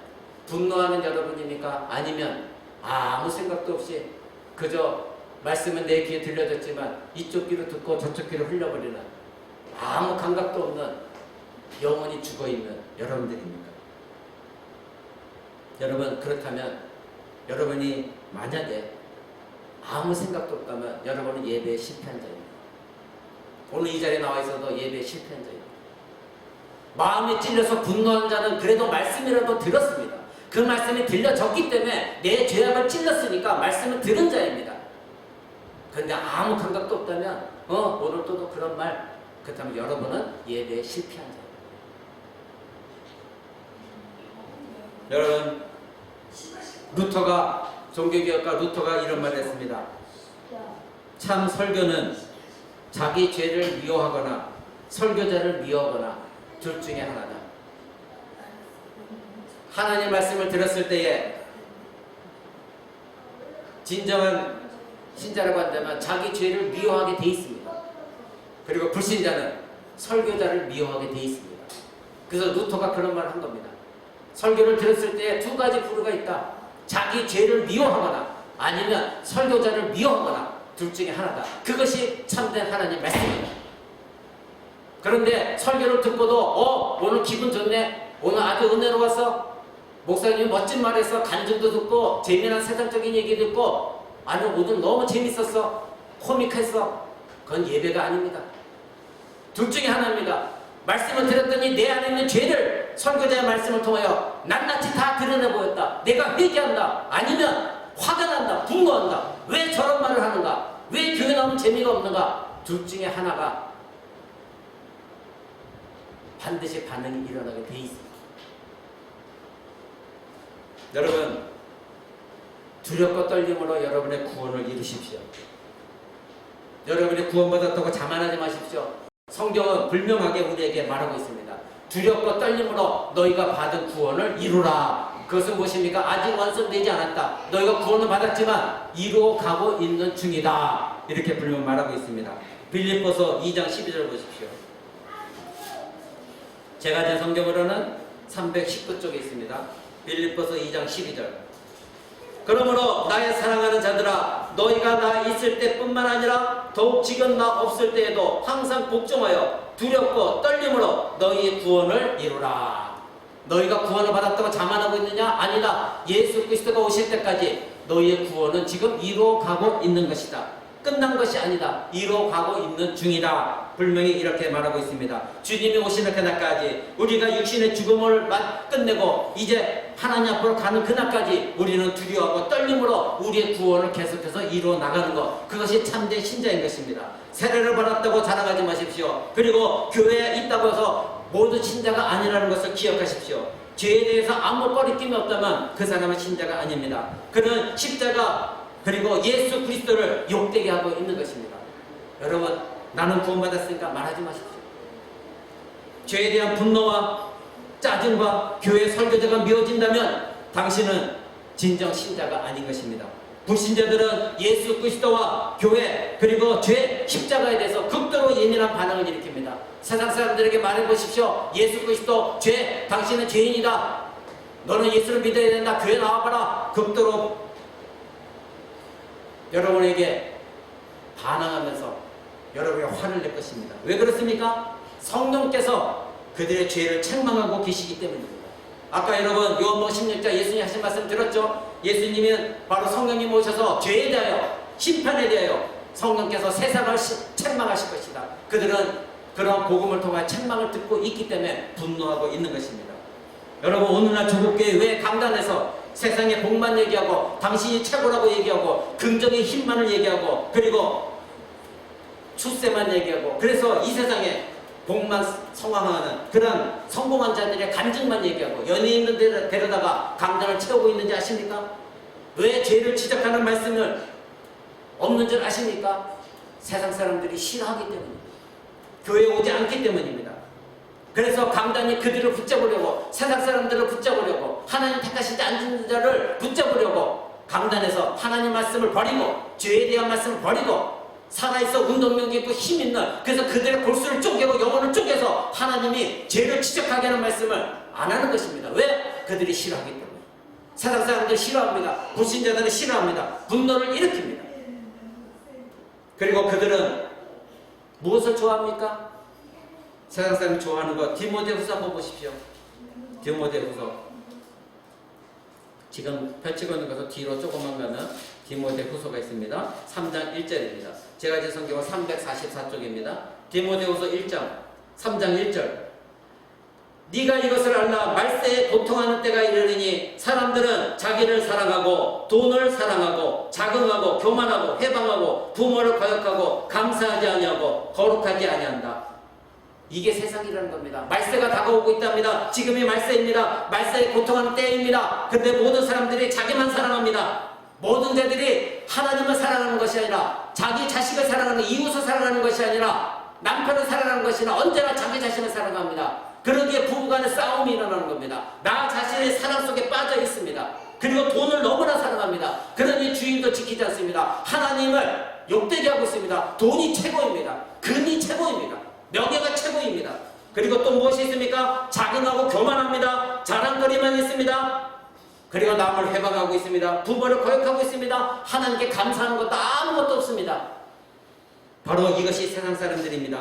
분노하는 여러분입니까? 아니면 아무 생각도 없이 그저 말씀은 내 귀에 들려졌지만 이쪽 귀로 듣고 저쪽 귀로 흘려버리는 아무 감각도 없는 영혼이 죽어있는 여러분들입니까? 여러분 그렇다면 여러분이 만약에 아무 생각도 없다면 여러분은 예배에 실패한 자입니다. 오늘 이 자리에 나와 있어도 예배에 실패한 자입니다. 마음에 찔려서 분노한 자는 그래도 말씀이라도 들었습니다. 그 말씀이 들려졌기 때문에 내 죄악을 찔렀으니까 말씀을 들은 자입니다. 그런데 아무 감각도 없다면 오늘 또 그런 말 그렇다면 여러분은 예배에 실패한 자입니다. 여러분 종교개혁가 루터가 이런 말을 했습니다. 참 설교는 자기 죄를 미워하거나 설교자를 미워하거나 둘 중에 하나다. 하나님 말씀을 들었을 때에 진정한 신자라고 한다면 자기 죄를 미워하게 돼 있습니다. 그리고 불신자는 설교자를 미워하게 돼 있습니다. 그래서 루터가 그런 말을 한 겁니다. 설교를 들었을 때 두 가지 부류가 있다. 자기 죄를 미워하거나 아니면 설교자를 미워하거나 둘 중에 하나다. 그것이 참된 하나님 말씀입니다. 그런데 설교를 듣고도 오늘 기분 좋네. 오늘 아주 은혜로웠어. 목사님이 멋진 말했어. 간증도 듣고 재미난 세상적인 얘기 듣고 아니 오늘 너무 재밌었어. 코믹했어. 그건 예배가 아닙니다. 둘 중에 하나입니다. 말씀을 들었더니 내 안에 있는 죄를 설교자의 말씀을 통하여 낱낱이 다 드러내 보였다. 내가 회개한다. 아니면 화가 난다. 분노한다. 왜 저런 말을 하는가? 왜 교회 나오면 재미가 없는가? 둘 중에 하나가 반드시 반응이 일어나게 돼 있습니다. 여러분 두렵고 떨림으로 여러분의 구원을 이루십시오. 여러분이 구원받았다고 자만하지 마십시오. 성경은 분명하게 우리에게 말하고 있습니다. 두렵고 떨림으로 너희가 받은 구원을 이루라. 그것은 무엇입니까? 아직 완성되지 않았다. 너희가 구원을 받았지만 이루어가고 있는 중이다. 이렇게 분명 말하고 있습니다. 빌립보서 2장 12절 보십시오. 제가 제 성경으로는 319쪽에 있습니다. 빌립보서 2장 12절. 그러므로 나의 사랑하는 자들아 너희가 나 있을 때뿐만 아니라 더욱 지금 나 없을 때에도 항상 복종하여 두렵고 떨림으로 너희의 구원을 이루라. 너희가 구원을 받았다고 자만하고 있느냐? 아니다. 예수 그리스도가 오실 때까지 너희의 구원은 지금 이루어가고 있는 것이다. 끝난 것이 아니다. 이뤄가고 있는 중이다. 분명히 이렇게 말하고 있습니다. 주님이 오시는 그날까지, 우리가 육신의 죽음을 끝내고 이제 하나님 앞으로 가는 그날까지 우리는 두려워하고 떨림으로 우리의 구원을 계속해서 이루어 나가는 것, 그것이 참된 신자인 것입니다. 세례를 받았다고 자랑하지 마십시오. 그리고 교회에 있다고 해서 모두 신자가 아니라는 것을 기억하십시오. 죄에 대해서 아무 꺼리낌이 없다면 그 사람은 신자가 아닙니다. 그는 십자가 그리고 예수 그리스도를 욕되게 하고 있는 것입니다. 여러분, 나는 구원받았으니까 말하지 마십시오. 죄에 대한 분노와 짜증과 교회 설교자가 미워진다면 당신은 진정 신자가 아닌 것입니다. 불신자들은 예수 그리스도와 교회 그리고 죄, 십자가에 대해서 극도로 예민한 반응을 일으킵니다. 세상 사람들에게 말해보십시오. 예수 그리스도, 죄, 당신은 죄인이다. 너는 예수를 믿어야 된다. 교회 나와봐라. 극도로 여러분에게 반항하면서 여러분의 화를 낼 것입니다. 왜 그렇습니까? 성령께서 그들의 죄를 책망하고 계시기 때문입니다. 아까 여러분 요한복음 16장 예수님이 하신 말씀 들었죠? 예수님은 바로 성령님 오셔서 죄에 대하여, 심판에 대하여 성령께서 세상을 책망하실 것이다. 그들은 그런 복음을 통해 책망을 듣고 있기 때문에 분노하고 있는 것입니다. 여러분, 오늘날 조국교회 왜 강단에서 세상의 복만 얘기하고 당신이 최고라고 얘기하고 긍정의 힘만을 얘기하고 그리고 출세만 얘기하고, 그래서 이 세상에 복만 성황하는 그런 성공한 자들의 간증만 얘기하고 연예인들 데려다가 강단을 채우고 있는지 아십니까? 왜 죄를 지적하는 말씀을 없는 줄 아십니까? 세상 사람들이 싫어하기 때문입니다. 교회에 오지 않기 때문입니다. 그래서 강단이 그들을 붙잡으려고, 세상 사람들을 붙잡으려고, 하나님 택하시지 않은 자를 붙잡으려고 강단에서 하나님 말씀을 버리고 죄에 대한 말씀을 버리고 살아있어 운동력 있고 힘 있는, 그래서 그들의 골수를 쪼개고 영혼을 쪼개서 하나님이 죄를 지적하게 하는 말씀을 안 하는 것입니다. 왜? 그들이 싫어하기 때문에. 세상 사람들 싫어합니다. 불신자들은 싫어합니다. 분노를 일으킵니다. 그리고 그들은 무엇을 좋아합니까? 세상 사람이 좋아하는 것, 디모데후서 한번 보십시오. 디모데후서 지금 펼치고 있는 것은 뒤로 조금만 가면 디모데후서가 있습니다. 3장 1절입니다. 제가 제 성경은 344쪽입니다. 디모데후서 1장 3장 1절. 네가 이것을 알라. 말세에 고통하는 때가 이르느니 사람들은 자기를 사랑하고 돈을 사랑하고 자긍하고 교만하고 해방하고 부모를 거역하고 감사하지 아니하고 거룩하지 아니한다. 이게 세상이라는 겁니다. 말세가 다가오고 있답니다. 지금이 말세입니다. 말세에 고통하는 때입니다. 그런데 모든 사람들이 자기만 사랑합니다. 모든 자들이 하나님을 사랑하는 것이 아니라 자기 자식을 사랑하는, 이웃을 사랑하는 것이 아니라 남편을 사랑하는 것이 아니라 언제나 자기 자신을 사랑합니다. 그러기에 부부간의 싸움이 일어나는 겁니다. 나 자신의 사랑 속에 빠져 있습니다. 그리고 돈을 너무나 사랑합니다. 그러니 주인도 지키지 않습니다. 하나님을 욕되게 하고 있습니다. 돈이 최고입니다. 금이 최고입니다. 명예가 최고입니다. 그리고 또 무엇이 있습니까? 자긍하고 교만합니다. 자랑거리만 있습니다. 그리고 남을 해방하고 있습니다. 부모를 거역하고 있습니다. 하나님께 감사하는 것도 아무것도 없습니다. 바로 이것이 세상 사람들입니다.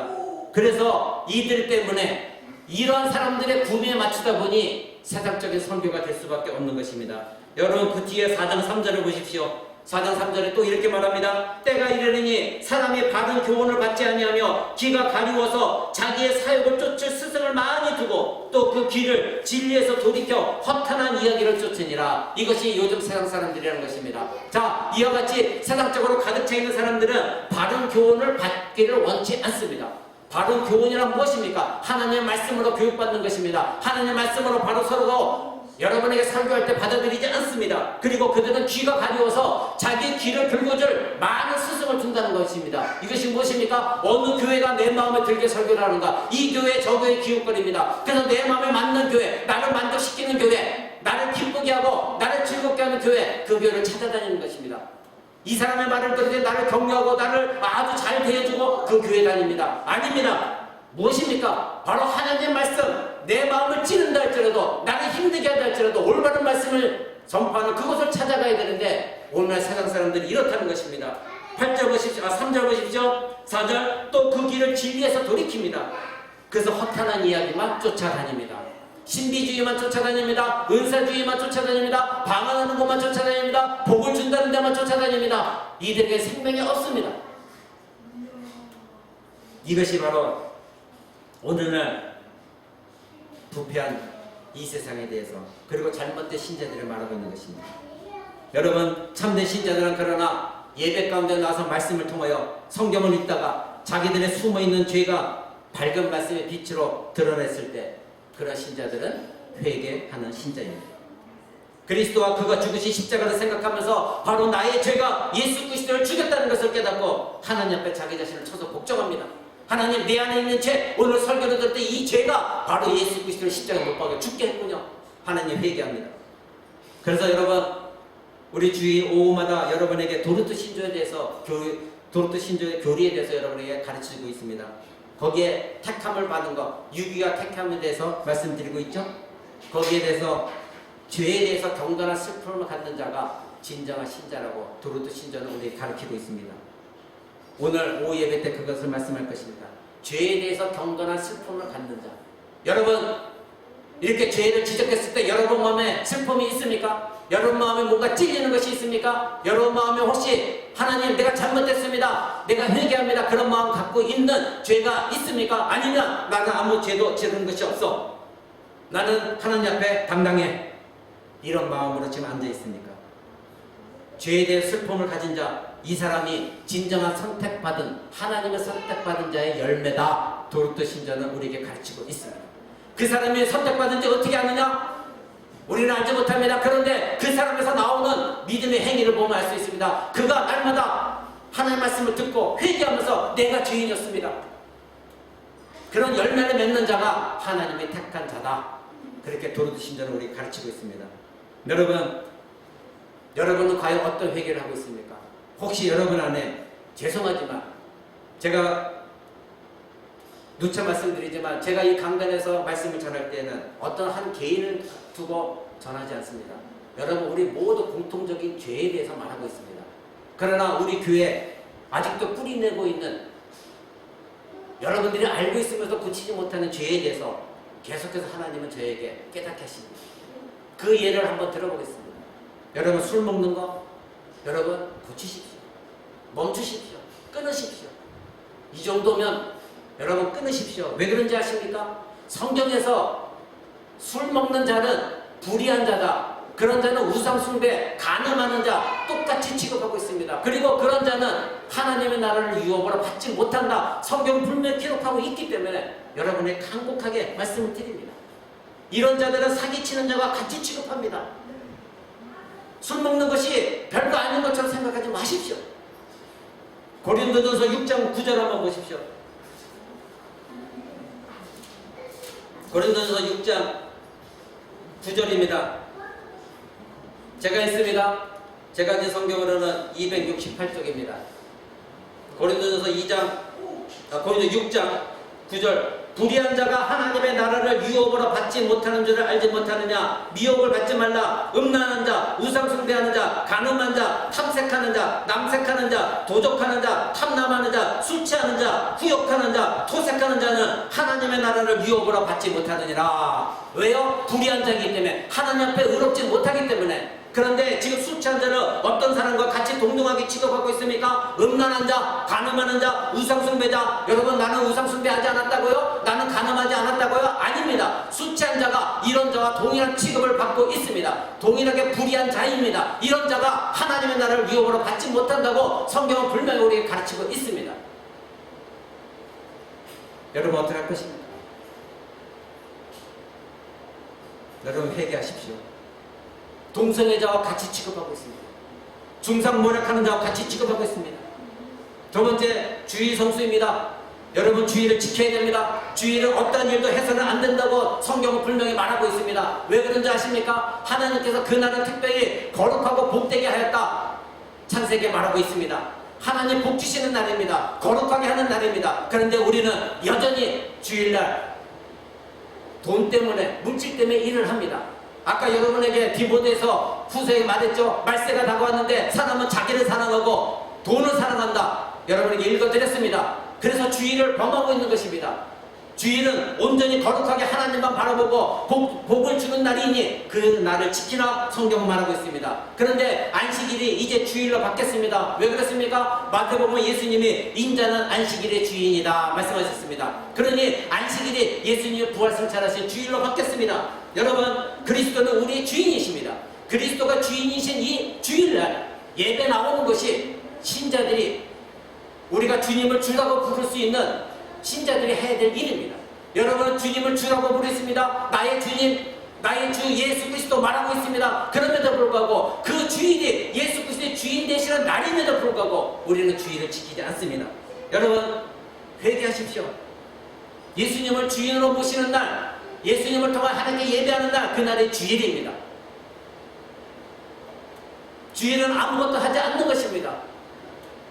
그래서 이들 때문에 이러한 사람들의 구미에 맞추다 보니 세상적인 선교가 될 수밖에 없는 것입니다. 여러분, 그 뒤에 4장 3절을 보십시오. 4장 3절에 또 이렇게 말합니다. 때가 이르느니 사람이 바른 교훈을 받지 아니하며 귀가 가리워서 자기의 사욕을 쫓을 스승을 많이 두고 또 그 귀를 진리에서 돌이켜 허탄한 이야기를 쫓으니라. 이것이 요즘 세상 사람들이라는 것입니다. 자, 이와 같이 세상적으로 가득 차 있는 사람들은 바른 교훈을 받기를 원치 않습니다. 바른 교훈이란 무엇입니까? 하나님의 말씀으로 교육받는 것입니다. 하나님의 말씀으로 바로 서로가 여러분에게 설교할 때 받아들이지 않습니다. 그리고 그들은 귀가 가려워서 자기 귀를 긁어줄 많은 스승을 둔다는 것입니다. 이것이 무엇입니까? 어느 교회가 내 마음에 들게 설교를 하는가? 이 교회 저 교회 기웃거립니다. 그래서 내 마음에 맞는 교회, 나를 만족시키는 교회, 나를 기쁘게 하고 나를 즐겁게 하는 교회, 그 교회를 찾아다니는 것입니다. 이 사람의 말을 들을 때 나를 격려하고 나를 아주 잘 대해주고 그 교회 다닙니다. 아닙니다. 무엇입니까? 바로 하나님의 말씀, 내 마음을 찌른다 할지라도, 나를 힘들게 한다 할지라도 올바른 말씀을 전파하는 그것을 찾아가야 되는데 오늘날 세상 사람들이 이렇다는 것입니다. 8절 보십시오. 3절 보십시오. 4절. 또 그 길을 진리에서 돌이킵니다. 그래서 허탄한 이야기만 쫓아다닙니다. 신비주의만 쫓아다닙니다. 은사주의만 쫓아다닙니다. 방황하는 것만 쫓아다닙니다. 복을 준다는 데만 쫓아다닙니다. 이들에게 생명이 없습니다. 이것이 바로 오늘날 부패한 이 세상에 대해서 그리고 잘못된 신자들을 말하고 있는 것입니다. 여러분, 참된 신자들은 그러나 예배 가운데 나와서 말씀을 통하여 성경을 읽다가 자기들의 숨어있는 죄가 밝은 말씀의 빛으로 드러냈을 때 그런 신자들은 회개하는 신자입니다. 그리스도와 그가 죽으신 십자가를 생각하면서 바로 나의 죄가 예수 그리스도를 죽였다는 것을 깨닫고 하나님 앞에 자기 자신을 쳐서 복종합니다. 하나님, 내 안에 있는 죄, 오늘 설교를 들을 때 이 죄가 바로 예수 그리스도를 십자가에 못 박아 죽게 했군요. 하나님 회개합니다. 그래서 여러분, 우리 주일 오후마다 여러분에게 도르트 신조에 대해서 도르트 신조의 교리에 대해서 여러분에게 가르치고 있습니다. 거기에 택함을 받은 것, 유기가 택함에 대해서 말씀드리고 있죠. 거기에 대해서 죄에 대해서 경건한 슬픔을 갖는 자가 진정한 신자라고 도르트 신조는 우리에게 가르치고 있습니다. 오늘 오후 예배 때 그것을 말씀할 것입니다. 죄에 대해서 경건한 슬픔을 갖는 자. 여러분, 이렇게 죄를 지적했을 때 여러분 마음에 슬픔이 있습니까? 여러분 마음에 뭔가 찔리는 것이 있습니까? 여러분 마음에 혹시 하나님, 내가 잘못했습니다, 내가 회개합니다, 그런 마음 갖고 있는 죄가 있습니까? 아니면 나는 아무 죄도 지른 것이 없어, 나는 하나님 앞에 당당해, 이런 마음으로 지금 앉아 있습니까? 죄에 대해 슬픔을 가진 자, 이 사람이 진정한 선택받은, 하나님의 선택받은 자의 열매다. 도르트 신자는 우리에게 가르치고 있습니다. 그 사람이 선택받은지 어떻게 아느냐? 우리는 알지 못합니다. 그런데 그 사람에서 나오는 믿음의 행위를 보면 알 수 있습니다. 그가 날마다 하나님의 말씀을 듣고 회개하면서 내가 죄인이었습니다, 그런 열매를 맺는 자가 하나님의 택한 자다. 그렇게 도르트 신자는 우리에게 가르치고 있습니다. 여러분은 과연 어떤 회개를 하고 있습니까? 혹시 여러분 안에, 죄송하지만 제가 누차 말씀드리지만 제가 이 강단에서 말씀을 전할 때는 어떤 한 개인을 두고 전하지 않습니다. 여러분, 우리 모두 공통적인 죄에 대해서 말하고 있습니다. 그러나 우리 교회 아직도 뿌리내고 있는, 여러분들이 알고 있으면서 고치지 못하는 죄에 대해서 계속해서 하나님은 저에게 깨닫게 하십니다. 그 예를 한번 들어보겠습니다. 여러분, 술 먹는 거 여러분 고치십시오. 멈추십시오. 끊으십시오. 이 정도면 여러분 끊으십시오. 왜 그런지 아십니까? 성경에서 술 먹는 자는 불의한 자다, 그런 자는 우상숭배, 간음하는 자 똑같이 취급하고 있습니다. 그리고 그런 자는 하나님의 나라를 유업으로 받지 못한다, 성경 분명히 기록하고 있기 때문에 여러분에게 간곡하게 말씀을 드립니다. 이런 자들은 사기치는 자와 같이 취급합니다. 술 먹는 것이 별거 아닌 것처럼 생각하지 마십시오. 고린도전서 6장 9절 한번 보십시오. 고린도전서 6장 9절입니다. 제가 있습니다. 제가 진 성경으로는 268쪽입니다. 고린도전서 6장 9절. 불의한 자가 하나님의 나라를 유업으로 받지 못하는 줄을 알지 못하느냐? 미혹을 받지 말라. 음란한 자, 우상숭배하는 자, 간음한 자, 탐색하는 자, 남색하는 자, 도적하는 자, 탐남하는 자, 술 취하는 자, 후욕하는 자, 토색하는 자는 하나님의 나라를 유업으로 받지 못하느니라. 왜요? 불의한 자이기 때문에, 하나님 앞에 의롭지 못하기 때문에. 그런데 지금 술 취한 자를 어떤 사람과 같이 동등하게 취급하고 있습니까? 음란한 자, 간음하는 자, 우상숭배자. 여러분, 나는 우상숭배하지 않았다고요? 나는 간음하지 않았다고요? 아닙니다. 술 취한 자가 이런 자와 동일한 취급을 받고 있습니다. 동일하게 불의한 자입니다. 이런 자가 하나님의 나라를 유업으로 받지 못한다고 성경은 분명히 우리에게 가르치고 있습니다. 여러분, 어떻게 할 것입니까? 여러분, 회개하십시오. 동성애자와 같이 취급하고 있습니다. 중상모략하는 자와 같이 취급하고 있습니다. 두 번째, 주의 성수입니다. 여러분, 주의를 지켜야 됩니다. 주의를 어떤 일도 해서는 안 된다고 성경은 분명히 말하고 있습니다. 왜 그런지 아십니까? 하나님께서 그날은 특별히 거룩하고 복되게 하였다, 창세기에 말하고 있습니다. 하나님 복 주시는 날입니다. 거룩하게 하는 날입니다. 그런데 우리는 여전히 주일날 돈 때문에, 물질 때문에 일을 합니다. 아까 여러분에게 디모데에서 후서에 말했죠. 말세가 다가왔는데 사람은 자기를 사랑하고 돈을 사랑한다. 여러분에게 읽어드렸습니다. 그래서 주의를 범하고 있는 것입니다. 주일은 온전히 거룩하게 하나님만 바라보고 복을 주는 날이니 그 날을 지키라 성경은 말하고 있습니다. 그런데 안식일이 이제 주일로 바뀌었습니다. 왜 그렇습니까? 마태복음 예수님이 인자는 안식일의 주인이다 말씀하셨습니다. 그러니 안식일이 예수님의 부활승천하신 주일로 바뀌었습니다. 여러분, 그리스도는 우리의 주인이십니다. 그리스도가 주인이신 이 주일날 예배 나오는 것이 신자들이 우리가 주님을 주라고 부를 수 있는 신자들이 해야 될 일입니다. 여러분은 주님을 주라고 부르십니다. 나의 주님, 나의 주 예수 그리스도 말하고 있습니다. 그럼에도 불구하고 그 주일이 예수 그리스도의 주인 되시는 날임에도 불구하고 우리는 주일을 지키지 않습니다. 여러분, 회개하십시오. 예수님을 주인으로 모시는 날, 예수님을 통한 하나님께 예배하는 날, 그날의 주일입니다. 주일은 아무것도 하지 않는 것입니다.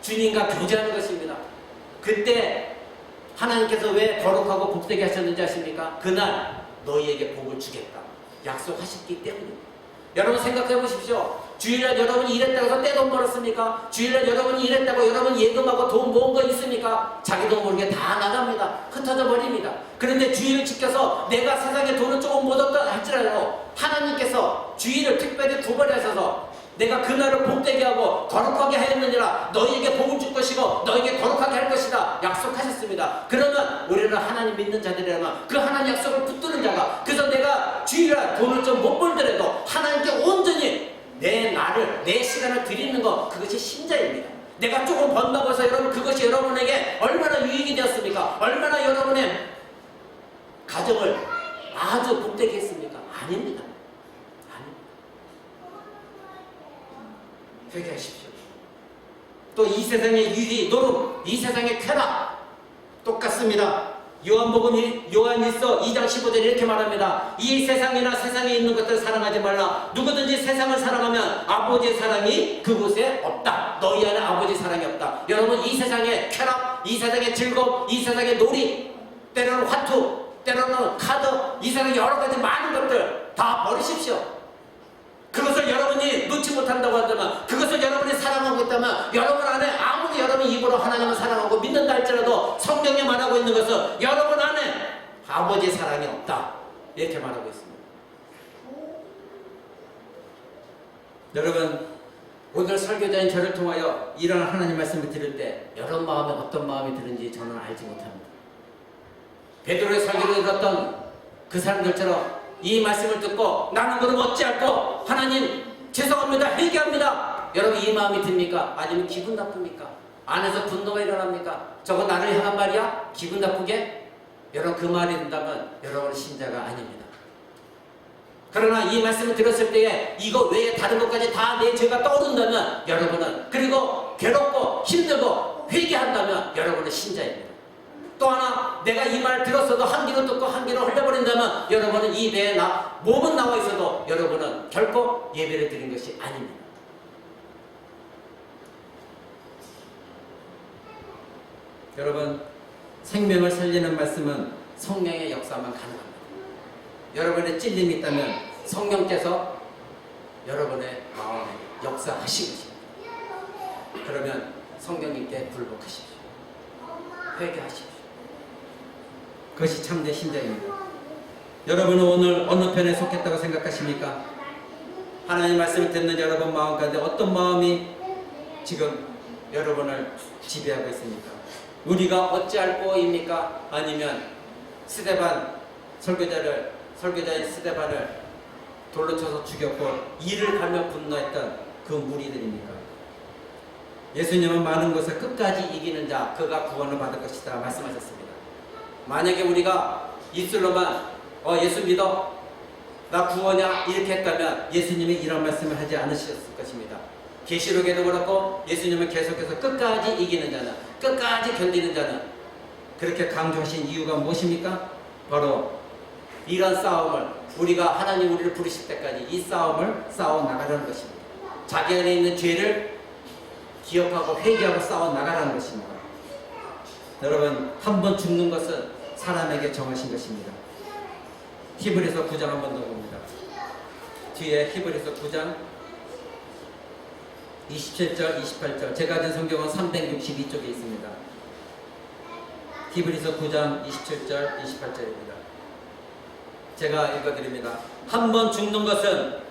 주님과 교제하는 것입니다. 그때 하나님께서 왜 거룩하고 복되게 하셨는지 아십니까? 그날 너희에게 복을 주겠다 약속하셨기 때문입니다. 여러분 생각해 보십시오. 주일날 여러분이 일했다고 해서 떼돈 벌었습니까? 주일날 여러분이 일했다고 여러분 예금하고 돈 모은 거 있습니까? 자기도 모르게 다 나갑니다. 흩어져 버립니다. 그런데 주일을 지켜서 내가 세상에 돈을 조금 못 얻다 할지라도 하나님께서 주일을 특별히 구별하셔서 내가 그날을 복되게 하고 거룩하게 하였느니라 너희에게 복을 줄 것이고 너희에게 거룩하게 할 것이다 약속하셨습니다. 그러면 우리는 하나님 믿는 자들이라면 그 하나님 약속을 붙드는 자가, 그래서 내가 주일날 돈을 좀 못 벌더라도 하나님께 온전히 내 날을, 내 시간을 드리는 것, 그것이 신자입니다. 내가 조금 번다고 해서 여러분 그것이 여러분에게 얼마나 유익이 되었습니까? 얼마나 여러분의 가정을 아주 복되게 했습니까? 아닙니다. 회개하십시오. 또 이 세상의 유리, 노름, 이 세상의 쾌락 똑같습니다. 요한복음 요한일서 2장 15절에 이렇게 말합니다. 이 세상이나 세상에 있는 것들 사랑하지 말라. 누구든지 세상을 사랑하면 아버지의 사랑이 그곳에 없다. 너희 안에 아버지의 사랑이 없다. 여러분, 이 세상의 쾌락, 이 세상의 즐거움, 이 세상의 놀이, 때로는 화투, 때로는 카드, 이 세상의 여러 가지 많은 것들 다 버리십시오. 그것을 여러분이 놓지 못한다고 한다면, 그것을 여러분이 사랑하고 있다면, 여러분 안에 아무리 여러분 입으로 하나님을 사랑하고 믿는다 할지라도 성경에 말하고 있는 것은 여러분 안에 아버지의 사랑이 없다 이렇게 말하고 있습니다. 여러분, 오늘 설교자인 저를 통하여 이런 하나님 말씀을 들을 때 여러분 마음에 어떤 마음이 드는지 저는 알지 못합니다. 베드로의 설교를 들었던 그 사람들처럼 이 말씀을 듣고 나는 그럼 어찌할꼬? 하나님 죄송합니다, 회개합니다. 여러분 이 마음이 듭니까? 아니면 기분 나쁩니까? 안에서 분노가 일어납니까? 저거 나를 향한 말이야? 기분 나쁘게? 여러분 그 말이 든다면 여러분은 신자가 아닙니다. 그러나 이 말씀을 들었을 때에 이거 외에 다른 것까지 다 내 죄가 떠오른다면 여러분은, 그리고 괴롭고 힘들고 회개한다면 여러분은 신자입니다. 또 하나, 내가 이 말 들었어도 한 귀로 듣고 한 귀로 흘려버린다면 여러분은 이 배에 몸은 나와 있어도 여러분은 결코 예배를 드린 것이 아닙니다. 여러분, 생명을 살리는 말씀은 성령의 역사만 가능합니다. 여러분의 찔림이 있다면 성령께서 여러분의 마음에 역사하신 것입니다. 그러면 성령님께 굴복하십시오. 회개하십시오. 그것이 참된 신자입니다. 여러분은 오늘 어느 편에 속했다고 생각하십니까? 하나님 말씀을 듣는 여러분 마음 가운데 어떤 마음이 지금 여러분을 지배하고 있습니까? 우리가 어찌할 꼬입니까? 아니면 스데반 설교자인 스데반을 돌로 쳐서 죽였고 이를 갈며 분노했던 그 무리들입니까? 예수님은 많은 것을 끝까지 이기는 자, 그가 구원을 받을 것이다 말씀하셨습니다. 만약에 우리가 입술로만 예수 믿어, 나 구원이야 이렇게 했다면 예수님이 이런 말씀을 하지 않으셨을 것입니다. 계시록에도 그렇고 예수님은 계속해서 끝까지 이기는 자는, 끝까지 견디는 자는, 그렇게 강조하신 이유가 무엇입니까? 바로 이런 싸움을, 우리가 하나님 우리를 부르실 때까지 이 싸움을 싸워 나가라는 것입니다. 자기 안에 있는 죄를 기억하고 회개하고 싸워 나가라는 것입니다. 여러분, 한 번 죽는 것은 사람에게 정하신 것입니다. 히브리서 9장 한 번 더 봅니다. 뒤에 히브리서 9장 27절, 28절. 제가 가진 성경은 362쪽에 있습니다. 히브리서 9장 27절 28절입니다. 제가 읽어드립니다. 한 번 죽는 것은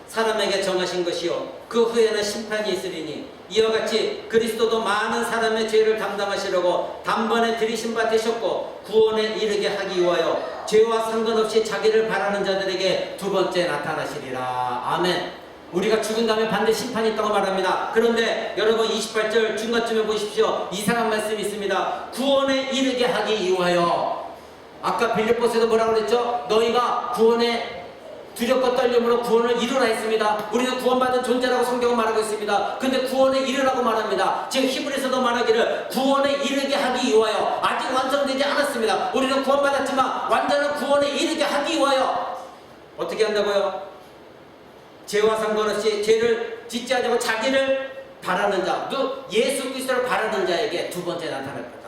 사람에게 정하신 것이요 그 후에는 심판이 있으리니 이와 같이 그리스도도 많은 사람의 죄를 감당하시려고 단번에 들이신 바 되셨고 구원에 이르게 하기 위하여 죄와 상관없이 자기를 바라는 자들에게 두 번째 나타나시리라. 아멘. 우리가 죽은 다음에 반드시 심판이 있다고 말합니다. 그런데 여러분 28절 중간쯤에 보십시오. 이상한 말씀이 있습니다. 구원에 이르게 하기 위하여. 아까 빌립보서에서 뭐라고 그랬죠? 너희가 구원에 두렵고 떨림으로 구원을 이루라 했습니다. 우리는 구원받은 존재라고 성경은 말하고 있습니다. 근데 구원에 이르라고 말합니다. 지금 히브리서도 말하기를 구원에 이르게 하기 위하여. 아직 완성되지 않았습니다. 우리는 구원받았지만 완전한 구원에 이르게 하기 위하여 어떻게 한다고요? 죄와 상관없이 죄를 짓지 않고 자기를 바라는 자, 예수 그리스도를 바라는 자에게 두 번째 나타날 거다.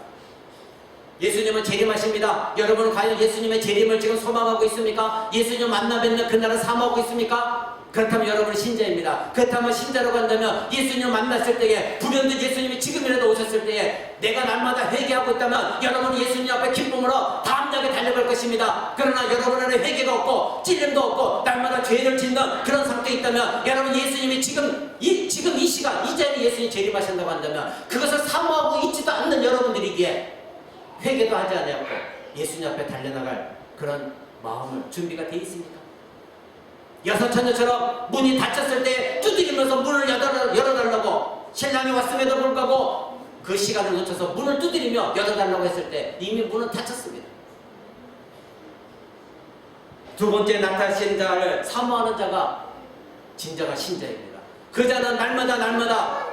예수님은 재림하십니다. 여러분은 과연 예수님의 재림을 지금 소망하고 있습니까? 예수님 만나 뵙는 그날을 사모하고 있습니까? 그렇다면 여러분은 신자입니다. 그렇다면 신자라고 한다면 예수님 만났을 때에 불현듯 예수님이 지금이라도 오셨을 때에 내가 날마다 회개하고 있다면 여러분은 예수님 앞에 기쁨으로 담대하게 달려갈 것입니다. 그러나 여러분 안에 회개가 없고 찔림도 없고 날마다 죄를 짓는 그런 상태에 있다면 여러분 예수님이 지금 이 시간 이 자리에 예수님이 재림하신다고 한다면 그것을 사모하고 있지도 않는 여러분들이기에 회개도 하지 않았고 예수님 앞에 달려나갈 그런 마음을 준비가 되어 있습니까? 여섯 처녀처럼 문이 닫혔을 때 두드리면서 문을 열어달라고 신랑이 왔음에도 불구하고 그 시간을 놓쳐서 문을 두드리며 열어달라고 했을 때 이미 문은 닫혔습니다. 두 번째 나타나신 자를 사모하는 자가 진정한 신자입니다. 그 자는 날마다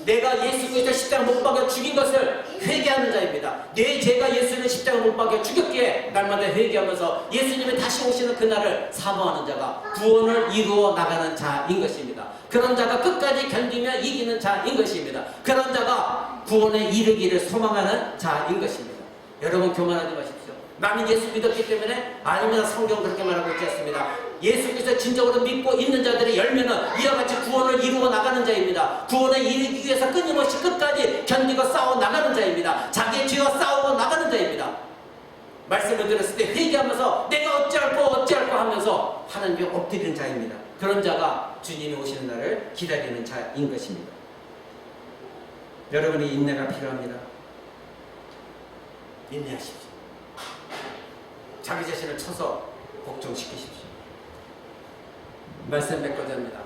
내가 예수 그리스도 십자가 못 박여 죽인 것을 회개하는 자입니다. 내 죄가 예수를 십자가 못 박여 죽였기에 날마다 회개하면서 예수님이 다시 오시는 그날을 사모하는 자가 구원을 이루어 나가는 자인 것입니다. 그런 자가 끝까지 견디며 이기는 자인 것입니다. 그런 자가 구원에 이르기를 소망하는 자인 것입니다. 여러분 교만하지 마십시오. 나는 예수 믿었기 때문에 아닙니다. 성경 그렇게 말하고 있지 않습니다. 예수 그리스도 진정으로 믿고 있는 자들의 열매는 이와 같이 구원을 이루어 나가는 자입니다. 구원에 이르기 위해서 끊임없이 끝까지 견디고 싸워 나가는 자입니다. 자기의 죄와 싸우고 나가는 자입니다. 말씀을 들었을 때 회개하면서 내가 어찌할꼬 하면서 하나님께 엎드리는 자입니다. 그런 자가 주님이 오시는 날을 기다리는 자인 것입니다. 여러분의 인내가 필요합니다. 인내하십시오. 자기 자신을 쳐서 복종시키십시오. 말씀 맺고자입니다.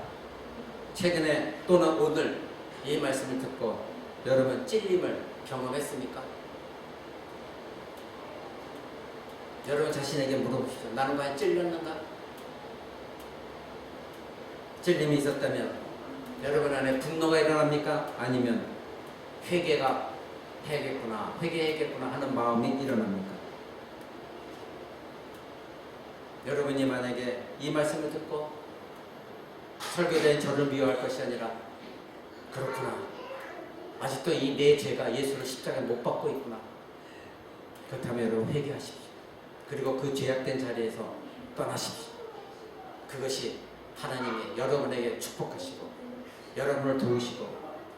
최근에 또는 오늘 이 말씀을 듣고 여러분 찔림을 경험했습니까? 여러분 자신에게 물어보십시오. 나는 과연 찔렸는가? 찔림이 있었다면 여러분 안에 분노가 일어납니까? 아니면 회개해야겠구나 하는 마음이 일어납니까? 여러분이 만약에 이 말씀을 듣고 설교자인 저를 미워할 것이 아니라 그렇구나, 아직도 이 내 죄가 예수를 십자가에 못 박고 있구나, 그렇다면 여러분 회개하십시오. 그리고 그 죄악된 자리에서 떠나십시오. 그것이 하나님이 여러분에게 축복하시고 여러분을 도우시고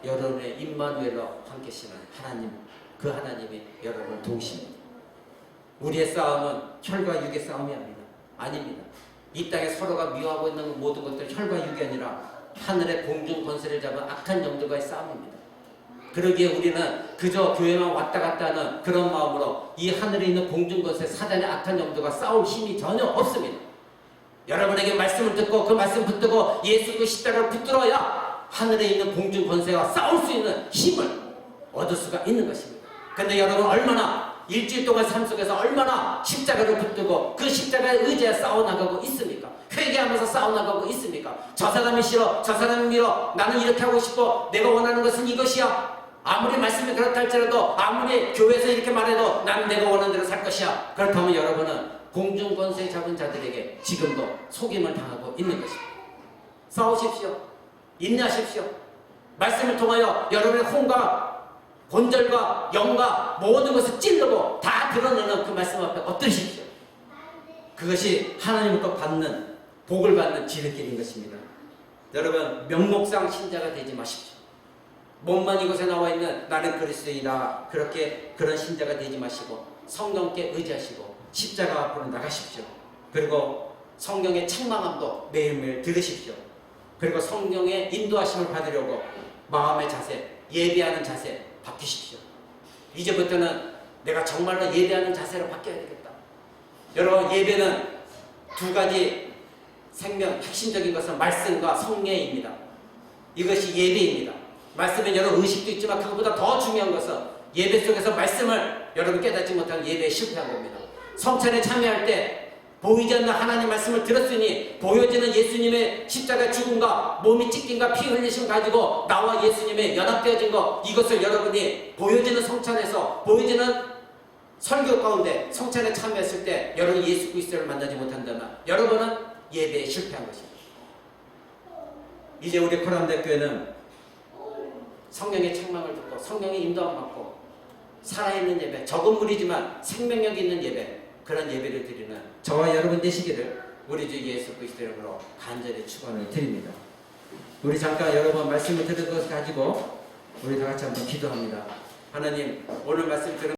여러분의 임마누엘로 함께 계시는 하나님, 그 하나님이 여러분을 도우십니다. 우리의 싸움은 혈과 육의 싸움이 아닙니다. 이 땅에 서로가 미워하고 있는 모든 것들 혈과 육이 아니라 하늘의 공중 권세를 잡은 악한 영들과의 싸움입니다. 그러기에 우리는 그저 교회만 왔다 갔다 하는 그런 마음으로 이 하늘에 있는 공중 권세 사단의 악한 영들과 싸울 힘이 전혀 없습니다. 여러분에게 말씀을 듣고 그 말씀 붙들고 예수 그 십자가를 붙들어야 하늘에 있는 공중 권세와 싸울 수 있는 힘을 얻을 수가 있는 것입니다. 근데 여러분 얼마나 일주일 동안 삶 속에서 얼마나 십자가를 붙들고 그 십자가에 의지해 싸워나가고 있습니까? 회개하면서 싸워나가고 있습니까? 저 사람이 싫어, 저 사람이 밀어, 나는 이렇게 하고 싶어, 내가 원하는 것은 이것이야. 아무리 말씀이 그렇다 할지라도, 아무리 교회에서 이렇게 말해도 나는 내가 원하는 대로 살 것이야. 그렇다면 여러분은 공중권세 잡은 자들에게 지금도 속임을 당하고 있는 것입니다. 싸우십시오. 인내하십시오. 말씀을 통하여 여러분의 혼과 본절과 영과 모든 것을 찔르고 다 드러내는 그 말씀 앞에 엎드리십시오. 그것이 하나님으로부터 받는, 복을 받는 지름길인 것입니다. 여러분 명목상 신자가 되지 마십시오. 몸만 이곳에 나와 있는 나는 그리스도이다. 그렇게 그런 신자가 되지 마시고 성령께 의지하시고 십자가 앞으로 나가십시오. 그리고 성령의 책망함도 매일매일 들으십시오. 그리고 성령의 인도하심을 받으려고 마음의 자세, 예배하는 자세 바뀌십시오. 이제부터는 내가 정말로 예배하는 자세로 바뀌어야 되겠다. 여러분, 예배는 두 가지 생명 핵심적인 것은 말씀과 성례입니다. 이것이 예배입니다. 말씀은 여러 의식도 있지만 그것보다 더 중요한 것은 예배 속에서 말씀을 여러분 깨닫지 못하는 예배에 실패한 겁니다. 성찬에 참여할 때 보이지 않는 하나님 말씀을 들었으니 보여지는 예수님의 십자가 죽음과 몸이 찢김과 피 흘리심 가지고 나와 예수님의 연합되어진 것, 이것을 여러분이 보여지는 성찬에서 보여지는 설교 가운데 성찬에 참여했을 때 여러분이 예수 그리스도를 만나지 못한다면 여러분은 예배에 실패한 것입니다. 이제 우리 코람대교회는 성령의 책망을 듣고 성령의 인도함을 받고 살아있는 예배, 적은 무리지만 생명력 있는 예배, 그런 예배를 드리는 저와 여러분 되시기를 우리 주 예수 그리스도 이름으로 간절히 축원을 드립니다. 우리 잠깐 여러분 말씀을 들은 것을 가지고 우리 다 같이 한번 기도합니다. 하나님, 오늘 말씀 들은